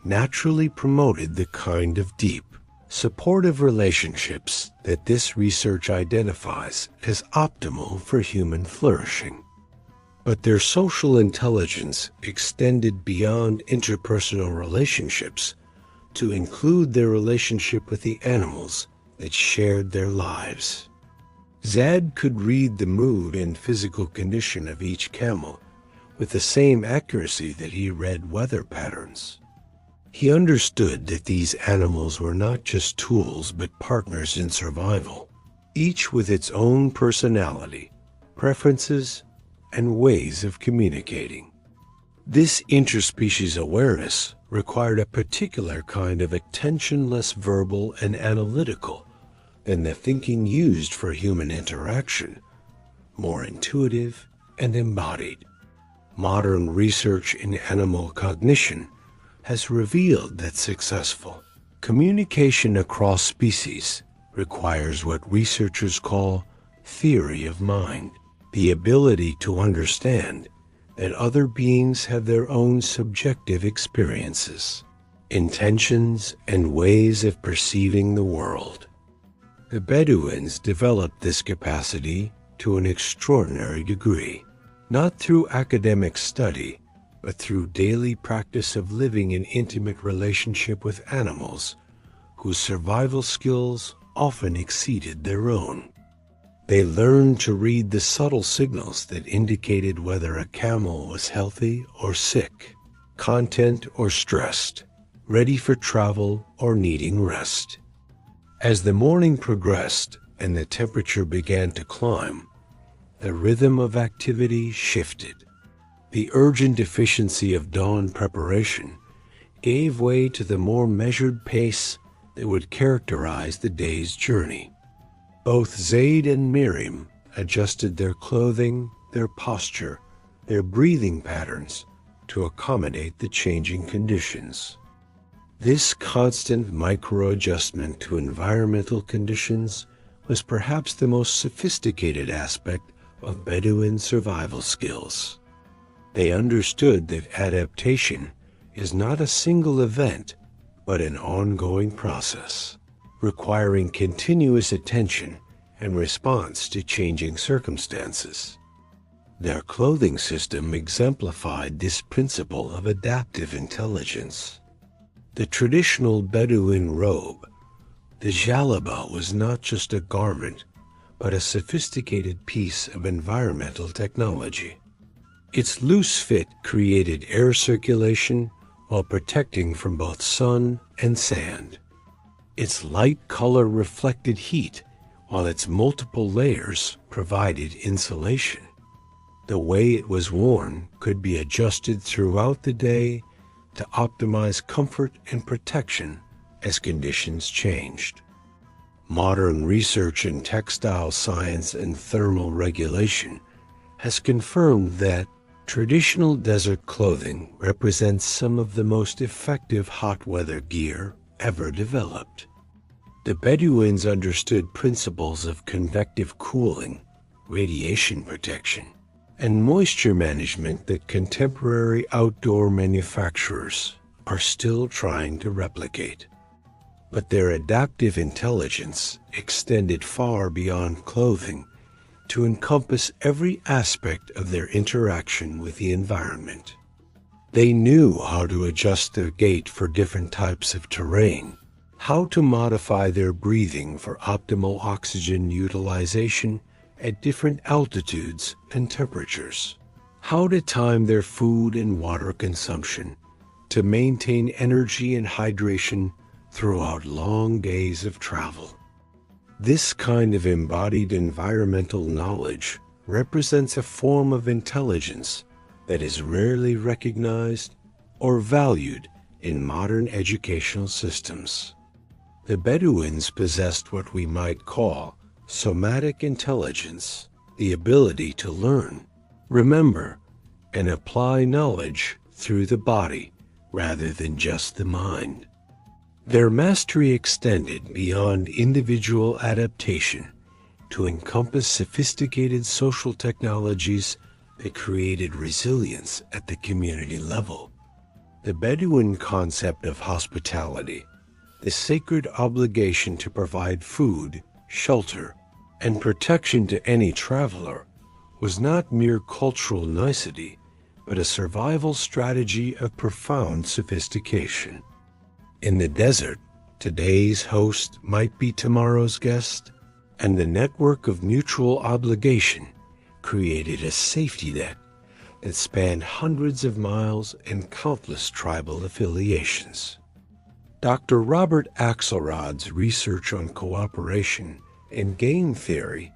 naturally promoted the kind of deep, supportive relationships that this research identifies as optimal for human flourishing. But their social intelligence extended beyond interpersonal relationships to include their relationship with the animals that shared their lives. Zaid could read the mood and physical condition of each camel with the same accuracy that he read weather patterns. He understood that these animals were not just tools but partners in survival, each with its own personality, preferences, and ways of communicating. This interspecies awareness required a particular kind of attention, less verbal and analytical than the thinking used for human interaction, more intuitive and embodied. Modern research in animal cognition has revealed that successful communication across species requires what researchers call theory of mind, the ability to understand that other beings have their own subjective experiences, intentions, and ways of perceiving the world. The Bedouins developed this capacity to an extraordinary degree, not through academic study, but through daily practice of living in intimate relationship with animals whose survival skills often exceeded their own. They learned to read the subtle signals that indicated whether a camel was healthy or sick, content or stressed, ready for travel or needing rest. As the morning progressed and the temperature began to climb, the rhythm of activity shifted. The urgent efficiency of dawn preparation gave way to the more measured pace that would characterize the day's journey. Both Zaid and Miriam adjusted their clothing, their posture, their breathing patterns to accommodate the changing conditions. This constant micro-adjustment to environmental conditions was perhaps the most sophisticated aspect of Bedouin survival skills. They understood that adaptation is not a single event, but an ongoing process, requiring continuous attention and response to changing circumstances. Their clothing system exemplified this principle of adaptive intelligence. The traditional Bedouin robe, the jalaba, was not just a garment, but a sophisticated piece of environmental technology. Its loose fit created air circulation while protecting from both sun and sand. Its light color reflected heat, while its multiple layers provided insulation. The way it was worn could be adjusted throughout the day to optimize comfort and protection as conditions changed. Modern research in textile science and thermal regulation has confirmed that traditional desert clothing represents some of the most effective hot weather gear ever developed. The Bedouins understood principles of convective cooling, radiation protection, and moisture management that contemporary outdoor manufacturers are still trying to replicate. But their adaptive intelligence extended far beyond clothing to encompass every aspect of their interaction with the environment. They knew how to adjust their gait for different types of terrain, how to modify their breathing for optimal oxygen utilization at different altitudes and temperatures, how to time their food and water consumption to maintain energy and hydration throughout long days of travel. This kind of embodied environmental knowledge represents a form of intelligence that is rarely recognized or valued in modern educational systems. The Bedouins possessed what we might call somatic intelligence, the ability to learn, remember, and apply knowledge through the body rather than just the mind. Their mastery extended beyond individual adaptation to encompass sophisticated social technologies that created resilience at the community level. The Bedouin concept of hospitality, the sacred obligation to provide food, shelter, and protection to any traveler, was not mere cultural nicety, but a survival strategy of profound sophistication. In the desert, today's host might be tomorrow's guest, and the network of mutual obligation created a safety net that spanned hundreds of miles and countless tribal affiliations. Dr. Robert Axelrod's research on cooperation and game theory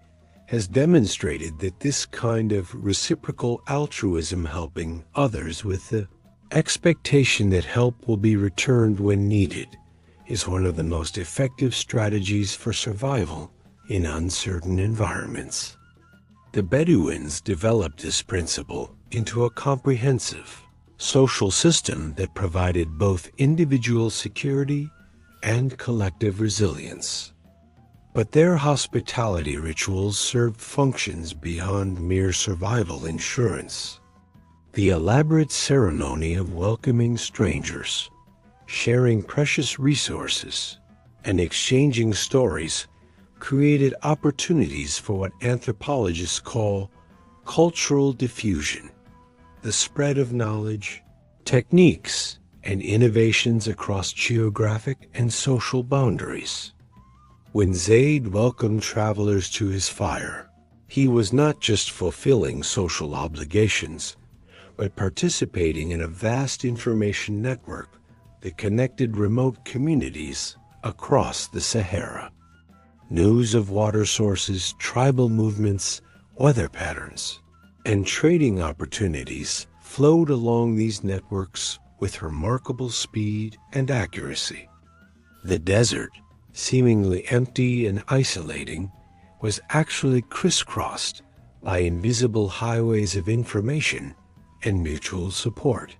has demonstrated that this kind of reciprocal altruism, helping others with the expectation that help will be returned when needed, is one of the most effective strategies for survival in uncertain environments. The Bedouins developed this principle into a comprehensive social system that provided both individual security and collective resilience. But their hospitality rituals served functions beyond mere survival insurance. The elaborate ceremony of welcoming strangers, sharing precious resources, and exchanging stories created opportunities for what anthropologists call cultural diffusion, the spread of knowledge, techniques, and innovations across geographic and social boundaries. When Zayd welcomed travelers to his fire, he was not just fulfilling social obligations, but participating in a vast information network that connected remote communities across the Sahara. News of water sources, tribal movements, weather patterns, and trading opportunities flowed along these networks with remarkable speed and accuracy. The desert, seemingly empty and isolating, was actually crisscrossed by invisible highways of information and mutual support.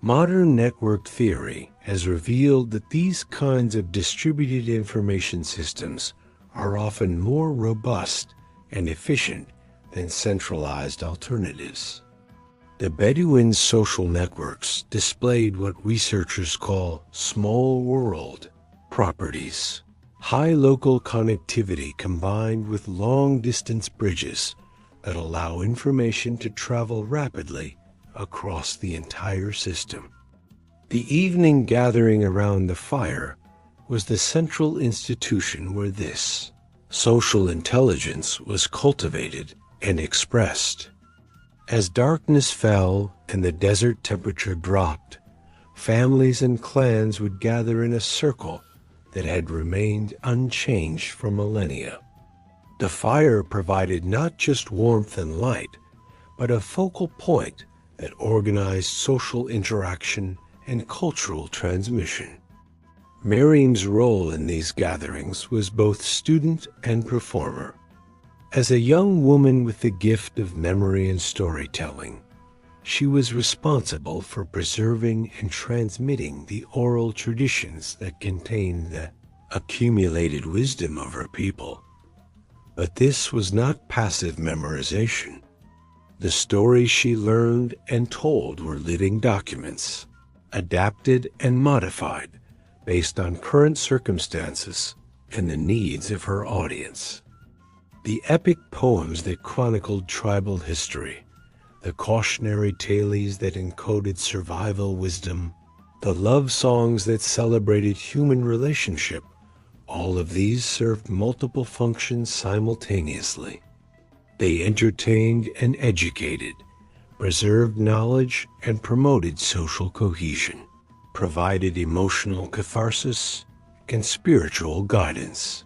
Modern network theory has revealed that these kinds of distributed information systems are often more robust and efficient than centralized alternatives. The Bedouin social networks displayed what researchers call small world properties, high local connectivity combined with long-distance bridges that allow information to travel rapidly across the entire system. The evening gathering around the fire was the central institution where this Social intelligence was cultivated and expressed. As darkness fell and the desert temperature dropped, families and clans would gather in a circle that had remained unchanged for millennia. The fire provided not just warmth and light, but a focal point that organized social interaction and cultural transmission. Miriam's role in these gatherings was both student and performer. As a young woman with the gift of memory and storytelling, she was responsible for preserving and transmitting the oral traditions that contained the accumulated wisdom of her people. But this was not passive memorization. The stories she learned and told were living documents, adapted and modified based on current circumstances and the needs of her audience. The epic poems that chronicled tribal history, the cautionary tales that encoded survival wisdom, the love songs that celebrated human relationship, all of these served multiple functions simultaneously. They entertained and educated, preserved knowledge, and promoted social cohesion, provided emotional catharsis and spiritual guidance.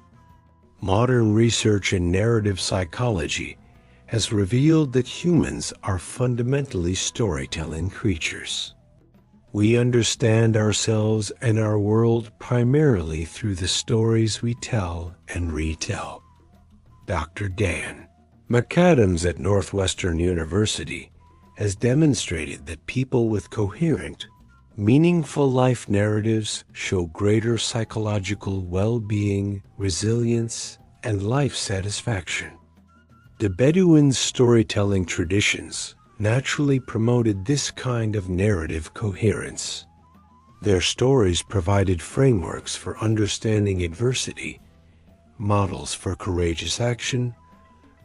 Modern research in narrative psychology has revealed that humans are fundamentally storytelling creatures. We understand ourselves and our world primarily through the stories we tell and retell. Dr. Dan McAdams at Northwestern University has demonstrated that people with coherent, meaningful life narratives show greater psychological well-being, resilience, and life satisfaction. The Bedouin storytelling traditions naturally promoted this kind of narrative coherence. Their stories provided frameworks for understanding adversity, models for courageous action,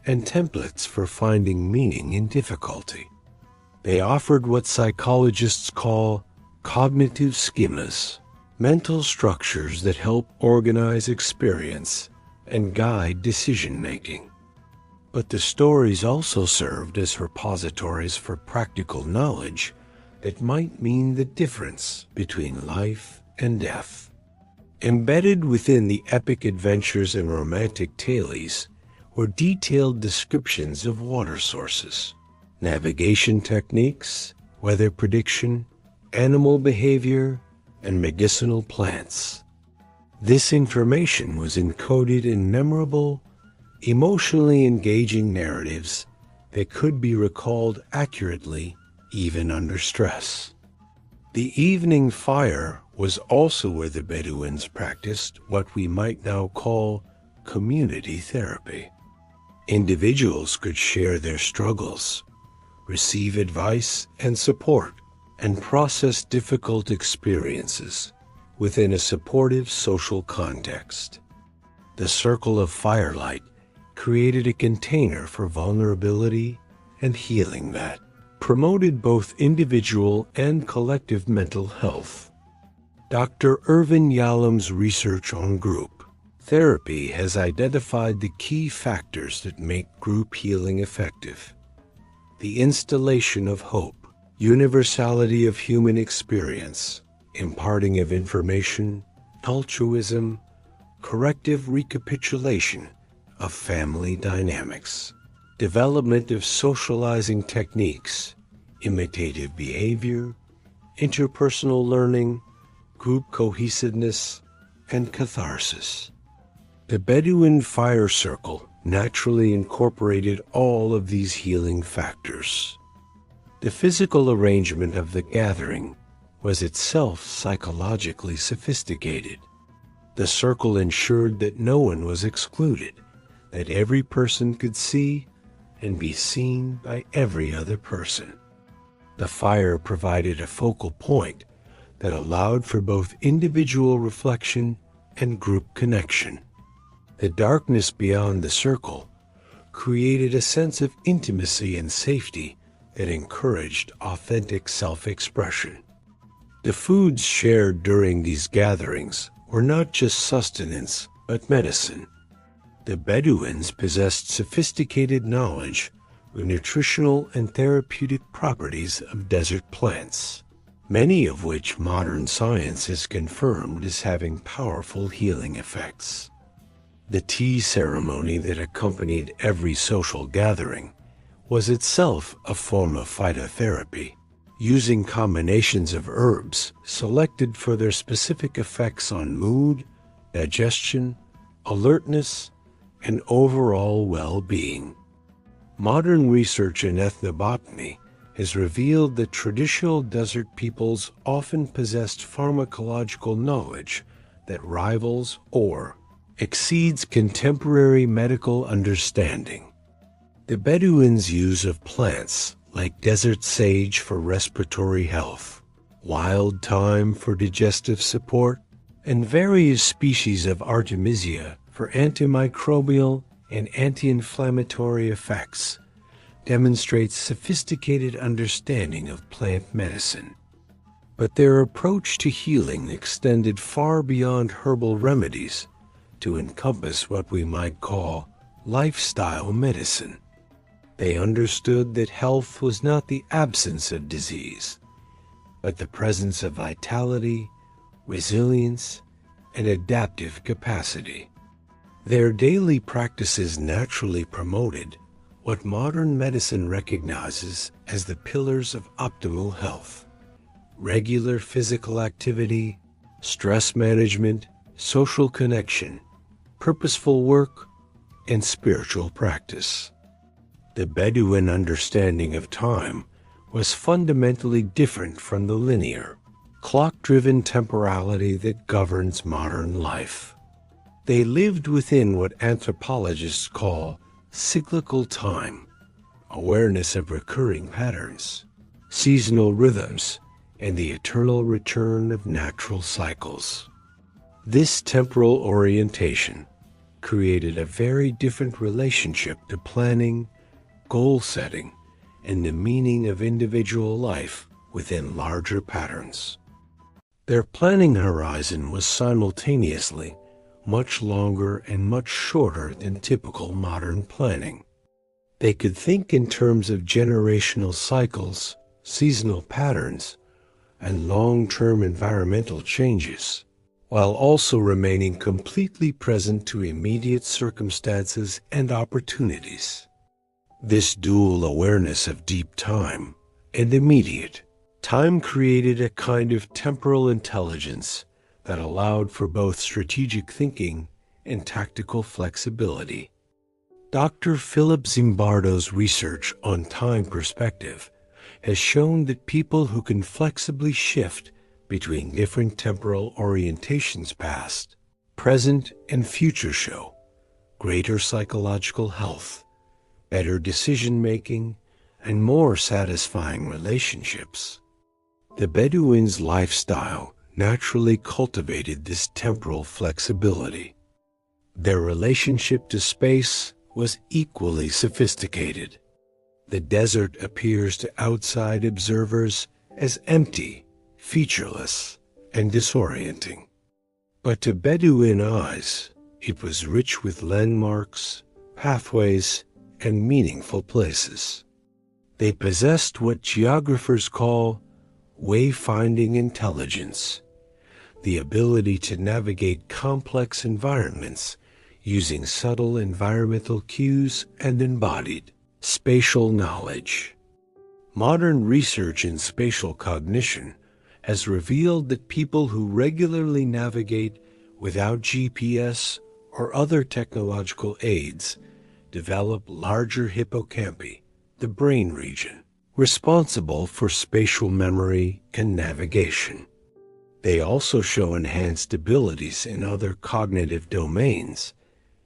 and templates for finding meaning in difficulty. They offered what psychologists call cognitive schemas, mental structures that help organize experience and guide decision-making. But the stories also served as repositories for practical knowledge that might mean the difference between life and death. Embedded within the epic adventures and romantic tales were detailed descriptions of water sources, navigation techniques, weather prediction, animal behavior, and medicinal plants. This information was encoded in memorable, emotionally engaging narratives that could be recalled accurately even under stress. The evening fire was also where the Bedouins practiced what we might now call community therapy. Individuals could share their struggles, receive advice and support, and process difficult experiences within a supportive social context. The circle of firelight created a container for vulnerability and healing that promoted both individual and collective mental health. Dr. Irvin Yalom's research on group therapy has identified the key factors that make group healing effective: the installation of hope, universality of human experience, imparting of information, altruism, corrective recapitulation of family dynamics, development of socializing techniques, imitative behavior, interpersonal learning, group cohesiveness, and catharsis. The Bedouin fire circle naturally incorporated all of these healing factors. The physical arrangement of the gathering was itself psychologically sophisticated. The circle ensured that no one was excluded, that every person could see and be seen by every other person. The fire provided a focal point that allowed for both individual reflection and group connection. The darkness beyond the circle created a sense of intimacy and safety that encouraged authentic self-expression. The foods shared during these gatherings were not just sustenance, but medicine. The Bedouins possessed sophisticated knowledge of nutritional and therapeutic properties of desert plants, many of which modern science has confirmed as having powerful healing effects. The tea ceremony that accompanied every social gathering was itself a form of phytotherapy, using combinations of herbs selected for their specific effects on mood, digestion, alertness, and overall well-being. Modern research in ethnobotany has revealed that traditional desert peoples often possessed pharmacological knowledge that rivals or exceeds contemporary medical understanding. The Bedouins' use of plants like desert sage for respiratory health, wild thyme for digestive support, and various species of Artemisia for antimicrobial and anti-inflammatory effects demonstrates sophisticated understanding of plant medicine. But their approach to healing extended far beyond herbal remedies to encompass what we might call lifestyle medicine. They understood that health was not the absence of disease, but the presence of vitality, resilience, and adaptive capacity. Their daily practices naturally promoted what modern medicine recognizes as the pillars of optimal health: regular physical activity, stress management, social connection, purposeful work, and spiritual practice. The Bedouin understanding of time was fundamentally different from the linear, clock-driven temporality that governs modern life. They lived within what anthropologists call cyclical time, awareness of recurring patterns, seasonal rhythms, and the eternal return of natural cycles. This temporal orientation created a very different relationship to planning, goal setting, and the meaning of individual life within larger patterns. Their planning horizon was simultaneously much longer and much shorter than typical modern planning. They could think in terms of generational cycles, seasonal patterns, and long-term environmental changes, while also remaining completely present to immediate circumstances and opportunities. This dual awareness of deep time and immediate time created a kind of temporal intelligence that allowed for both strategic thinking and tactical flexibility. Dr. Philip Zimbardo's research on time perspective has shown that people who can flexibly shift between different temporal orientations past, present, and future show greater psychological health, better decision-making, and more satisfying relationships. The Bedouins' lifestyle naturally cultivated this temporal flexibility. Their relationship to space was equally sophisticated. The desert appears to outside observers as empty, featureless, and disorienting. But to Bedouin eyes, it was rich with landmarks, pathways, and meaningful places. They possessed what geographers call wayfinding intelligence, the ability to navigate complex environments using subtle environmental cues and embodied spatial knowledge. Modern research in spatial cognition has revealed that people who regularly navigate without GPS or other technological aids develop larger hippocampi, the brain region, responsible for spatial memory and navigation. They also show enhanced abilities in other cognitive domains,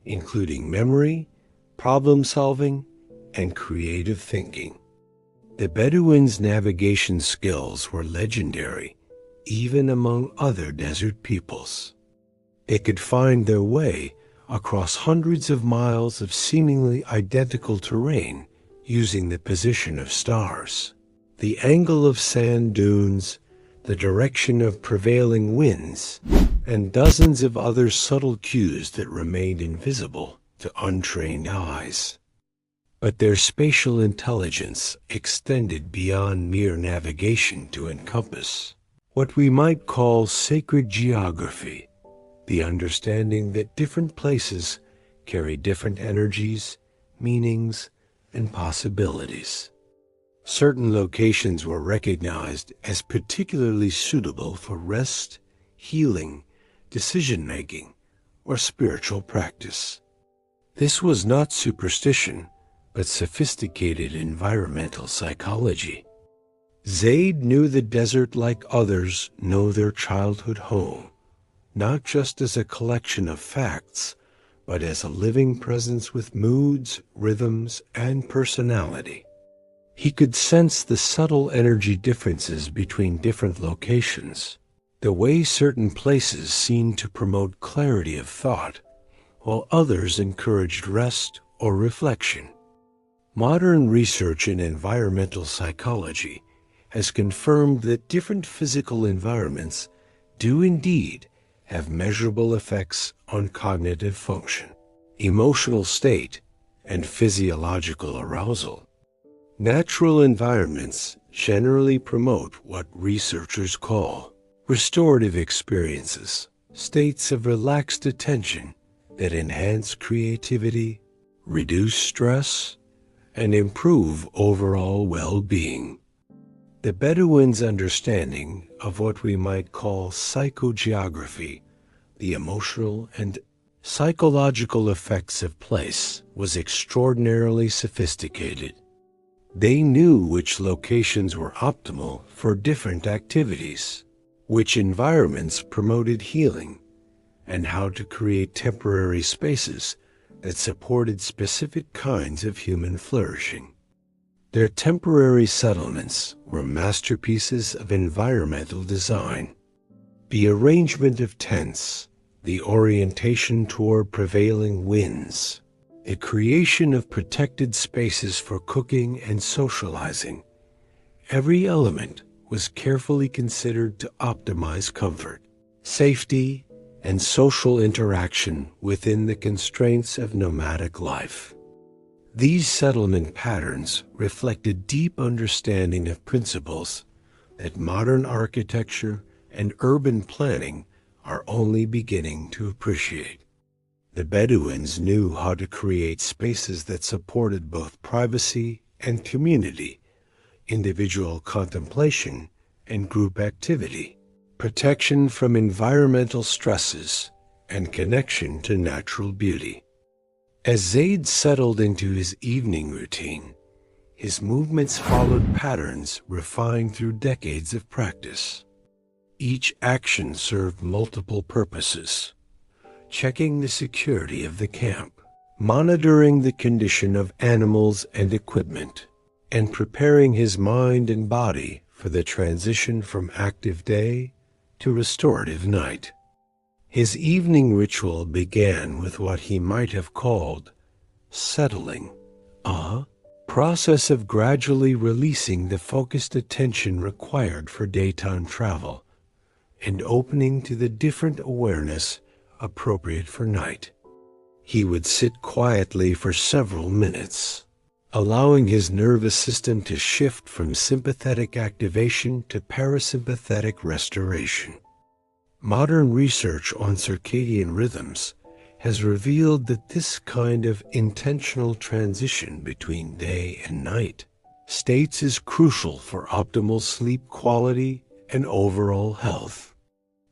including memory, problem-solving, and creative thinking. The Bedouins' navigation skills were legendary, even among other desert peoples. They could find their way across hundreds of miles of seemingly identical terrain using the position of stars, the angle of sand dunes, the direction of prevailing winds, and dozens of other subtle cues that remained invisible to untrained eyes. But their spatial intelligence extended beyond mere navigation to encompass what we might call sacred geography, the understanding that different places carry different energies, meanings, and possibilities. Certain locations were recognized as particularly suitable for rest, healing, decision-making, or spiritual practice. This was not superstition, but sophisticated environmental psychology. Zaid knew the desert like others know their childhood home, not just as a collection of facts, but as a living presence with moods, rhythms, and personality. He could sense the subtle energy differences between different locations, the way certain places seemed to promote clarity of thought, while others encouraged rest or reflection. Modern research in environmental psychology has confirmed that different physical environments do indeed have measurable effects on cognitive function, emotional state, and physiological arousal. Natural environments generally promote what researchers call restorative experiences, states of relaxed attention that enhance creativity, reduce stress, and improve overall well-being. The Bedouins' understanding of what we might call psychogeography, the emotional and psychological effects of place, was extraordinarily sophisticated. They knew which locations were optimal for different activities, which environments promoted healing, and how to create temporary spaces that supported specific kinds of human flourishing. Their temporary settlements were masterpieces of environmental design. The arrangement of tents, the orientation toward prevailing winds, the creation of protected spaces for cooking and socializing. Every element was carefully considered to optimize comfort, safety, and social interaction within the constraints of nomadic life. These settlement patterns reflect a deep understanding of principles that modern architecture and urban planning are only beginning to appreciate. The Bedouins knew how to create spaces that supported both privacy and community, individual contemplation and group activity, protection from environmental stresses, and connection to natural beauty. As Zaid settled into his evening routine, his movements followed patterns refined through decades of practice. Each action served multiple purposes: checking the security of the camp, monitoring the condition of animals and equipment, and preparing his mind and body for the transition from active day to restorative night. His evening ritual began with what he might have called settling, a process of gradually releasing the focused attention required for daytime travel and opening to the different awareness appropriate for night. He would sit quietly for several minutes, allowing his nervous system to shift from sympathetic activation to parasympathetic restoration. Modern research on circadian rhythms has revealed that this kind of intentional transition between day and night states is crucial for optimal sleep quality and overall health.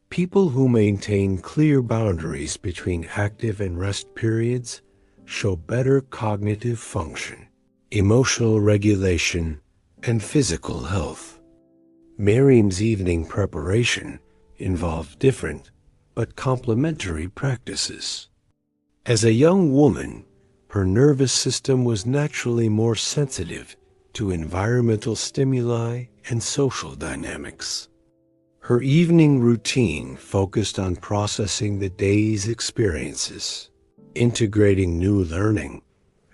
People who maintain clear boundaries between active and rest periods show better cognitive function, emotional regulation, and physical health. Miriam's evening preparation involved different but complementary practices. As a young woman, her nervous system was naturally more sensitive to environmental stimuli and social dynamics. Her evening routine focused on processing the day's experiences, integrating new learning,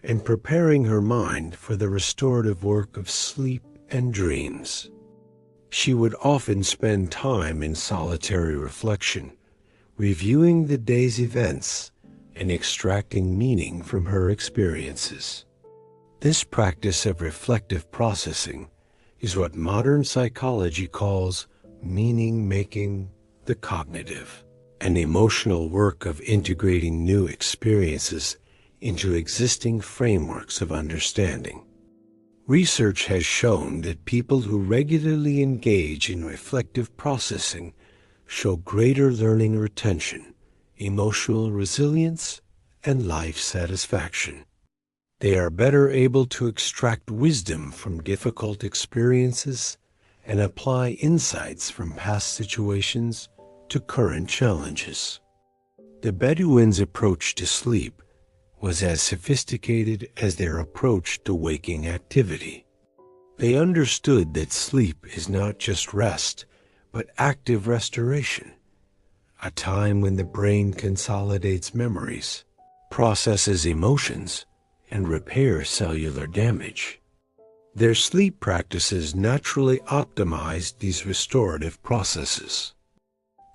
and preparing her mind for the restorative work of sleep and dreams. She would often spend time in solitary reflection, reviewing the day's events and extracting meaning from her experiences. This practice of reflective processing is what modern psychology calls meaning-making the cognitive, an emotional work of integrating new experiences into existing frameworks of understanding. Research has shown that people who regularly engage in reflective processing show greater learning retention, emotional resilience, and life satisfaction. They are better able to extract wisdom from difficult experiences and apply insights from past situations to current challenges. The Bedouins' approach to sleep was as sophisticated as their approach to waking activity. They understood that sleep is not just rest, but active restoration, a time when the brain consolidates memories, processes emotions, and repairs cellular damage. Their sleep practices naturally optimized these restorative processes.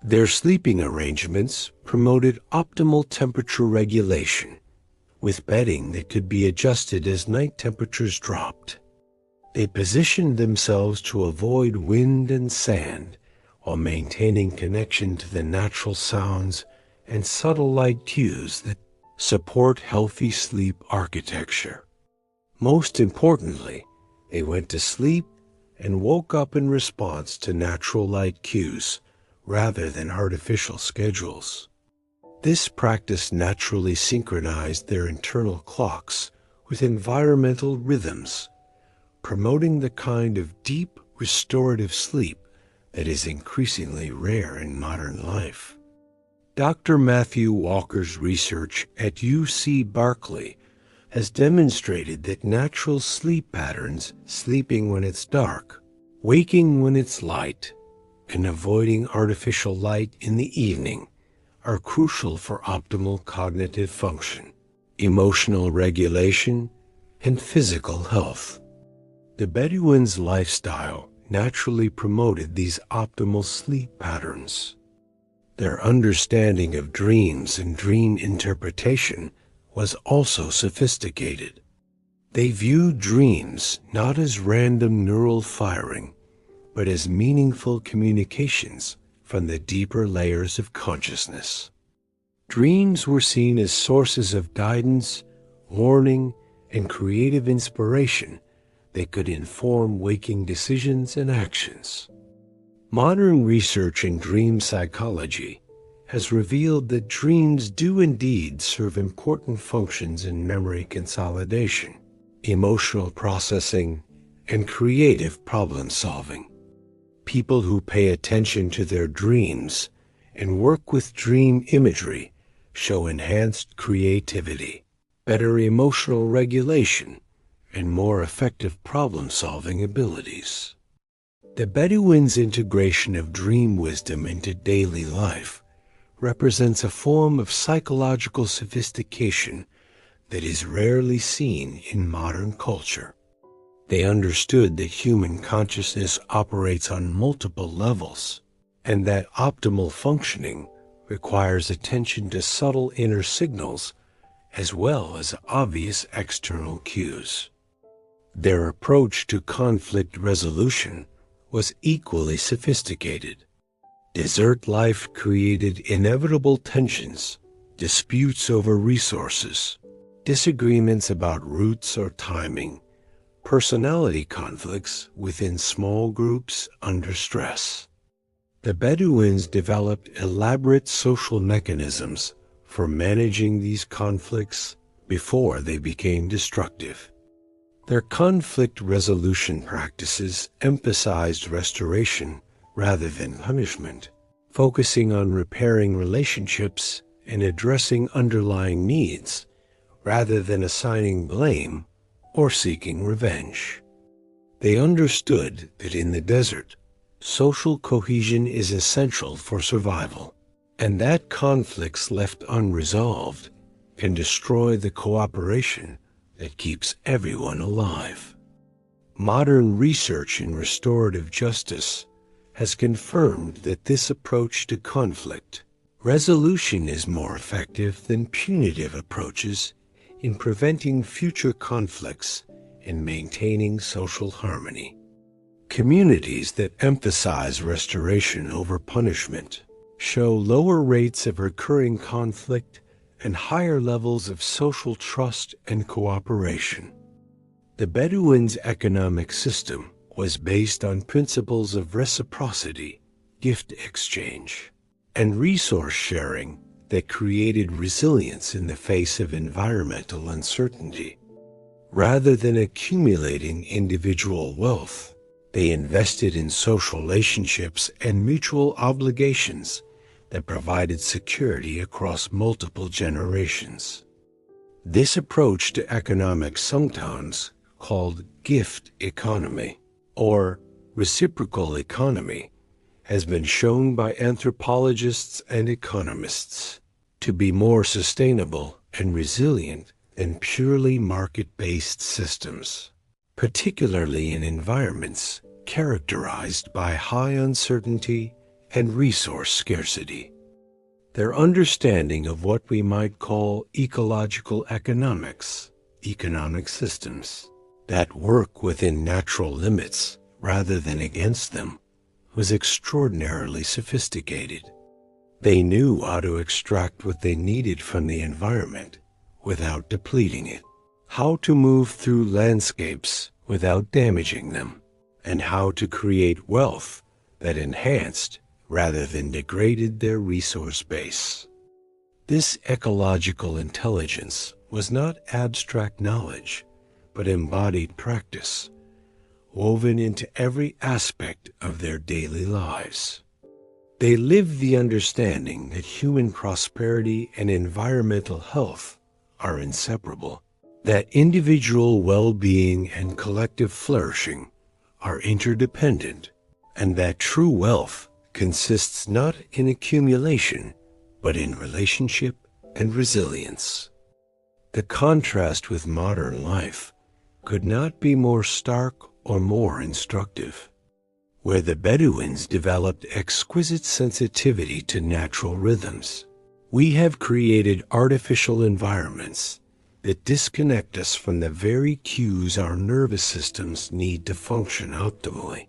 Their sleeping arrangements promoted optimal temperature regulation, with bedding that could be adjusted as night temperatures dropped. They positioned themselves to avoid wind and sand while maintaining connection to the natural sounds and subtle light cues that support healthy sleep architecture. Most importantly, they went to sleep and woke up in response to natural light cues rather than artificial schedules. This practice naturally synchronized their internal clocks with environmental rhythms, promoting the kind of deep, restorative sleep that is increasingly rare in modern life. Dr. Matthew Walker's research at UC Berkeley has demonstrated that natural sleep patterns, sleeping when it's dark, waking when it's light, and avoiding artificial light in the evening, are crucial for optimal cognitive function, emotional regulation, and physical health. The Bedouins' lifestyle naturally promoted these optimal sleep patterns. Their understanding of dreams and dream interpretation was also sophisticated. They viewed dreams not as random neural firing, but as meaningful communications from the deeper layers of consciousness. Dreams were seen as sources of guidance, warning, and creative inspiration that could inform waking decisions and actions. Modern research in dream psychology has revealed that dreams do indeed serve important functions in memory consolidation, emotional processing, and creative problem solving. People who pay attention to their dreams and work with dream imagery show enhanced creativity, better emotional regulation, and more effective problem-solving abilities. The Bedouins' integration of dream wisdom into daily life represents a form of psychological sophistication that is rarely seen in modern culture. They understood that human consciousness operates on multiple levels, and that optimal functioning requires attention to subtle inner signals as well as obvious external cues. Their approach to conflict resolution was equally sophisticated. Desert life created inevitable tensions, disputes over resources, disagreements about routes or timing, personality conflicts within small groups under stress. The Bedouins developed elaborate social mechanisms for managing these conflicts before they became destructive. Their conflict resolution practices emphasized restoration rather than punishment, focusing on repairing relationships and addressing underlying needs rather than assigning blame or seeking revenge. They understood that in the desert, social cohesion is essential for survival, and that conflicts left unresolved can destroy the cooperation that keeps everyone alive. Modern research in restorative justice has confirmed that this approach to conflict, Resolution is more effective than punitive approaches in preventing future conflicts and maintaining social harmony. Communities that emphasize restoration over punishment show lower rates of recurring conflict and higher levels of social trust and cooperation. The Bedouins' economic system was based on principles of reciprocity, gift exchange, and resource sharing that created resilience in the face of environmental uncertainty. Rather than accumulating individual wealth, they invested in social relationships and mutual obligations that provided security across multiple generations. This approach to economics, sometimes called gift economy or reciprocal economy, has been shown by anthropologists and economists to be more sustainable and resilient than purely market-based systems, particularly in environments characterized by high uncertainty and resource scarcity. Their understanding of what we might call ecological economics, economic systems that work within natural limits rather than against them, was extraordinarily sophisticated. They knew how to extract what they needed from the environment without depleting it, how to move through landscapes without damaging them, and how to create wealth that enhanced rather than degraded their resource base. This ecological intelligence was not abstract knowledge, but embodied practice, woven into every aspect of their daily lives. They lived the understanding that human prosperity and environmental health are inseparable, that individual well-being and collective flourishing are interdependent, and that true wealth consists not in accumulation, but in relationship and resilience. The contrast with modern life could not be more stark or more instructive. Where the Bedouins developed exquisite sensitivity to natural rhythms, we have created artificial environments that disconnect us from the very cues our nervous systems need to function optimally.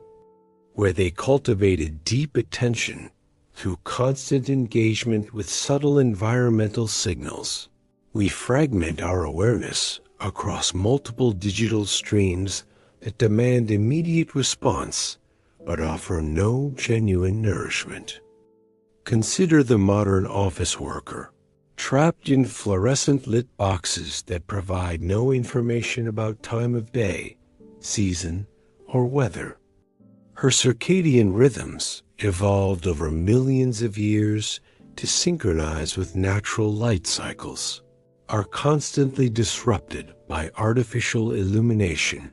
Where they cultivated deep attention through constant engagement with subtle environmental signals, we fragment our awareness across multiple digital streams that demand immediate response but offer no genuine nourishment. Consider the modern office worker, trapped in fluorescent-lit boxes that provide no information about time of day, season, or weather. Her circadian rhythms evolved over millions of years to synchronize with natural light cycles, are constantly disrupted by artificial illumination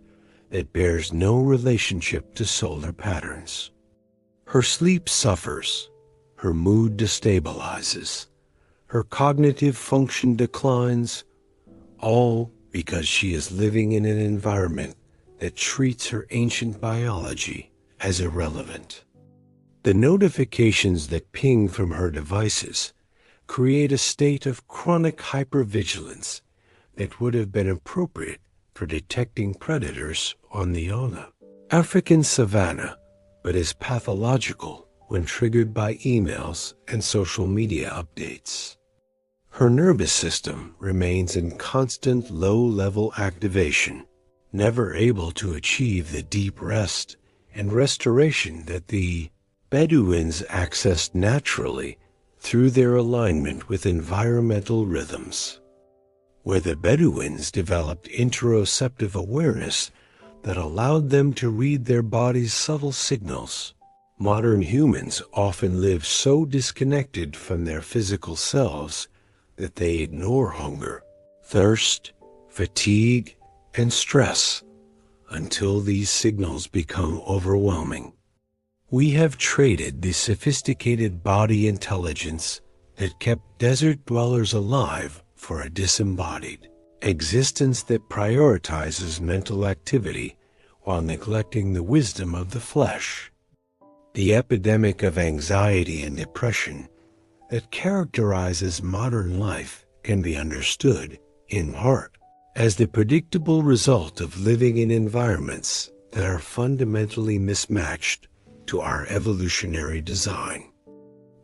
that bears no relationship to solar patterns. Her sleep suffers, her mood destabilizes, her cognitive function declines, all because she is living in an environment that treats her ancient biology as irrelevant. The notifications that ping from her devices create a state of chronic hypervigilance that would have been appropriate for detecting predators on the African savanna, but is pathological when triggered by emails and social media updates. Her nervous system remains in constant low-level activation, never able to achieve the deep rest and restoration that the Bedouins accessed naturally through their alignment with environmental rhythms. Where the Bedouins developed interoceptive awareness that allowed them to read their body's subtle signals, modern humans often live so disconnected from their physical selves that they ignore hunger, thirst, fatigue, and stress until these signals become overwhelming. We have traded the sophisticated body intelligence that kept desert dwellers alive for a disembodied existence that prioritizes mental activity while neglecting the wisdom of the flesh. The epidemic of anxiety and depression that characterizes modern life can be understood, in part, as the predictable result of living in environments that are fundamentally mismatched to our evolutionary design.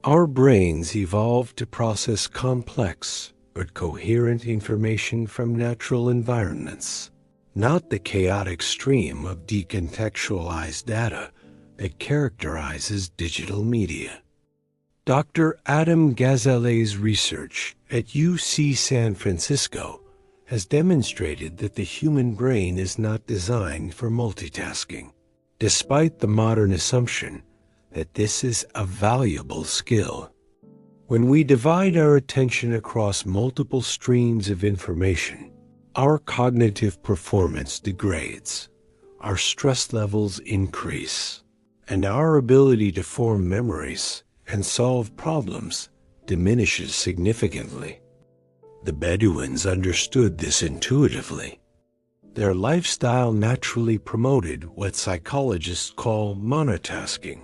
Our brains evolved to process complex but coherent information from natural environments, not the chaotic stream of decontextualized data that characterizes digital media. Dr. Adam Gazzale's research at UC San Francisco has demonstrated that the human brain is not designed for multitasking, despite the modern assumption that this is a valuable skill. When we divide our attention across multiple streams of information, our cognitive performance degrades, our stress levels increase, and our ability to form memories and solve problems diminishes significantly. The Bedouins understood this intuitively. Their lifestyle naturally promoted what psychologists call monotasking,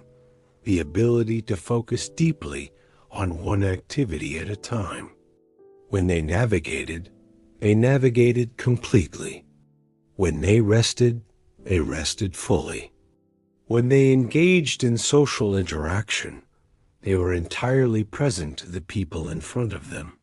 the ability to focus deeply on one activity at a time. When they navigated completely. When they rested fully. When they engaged in social interaction, they were entirely present to the people in front of them.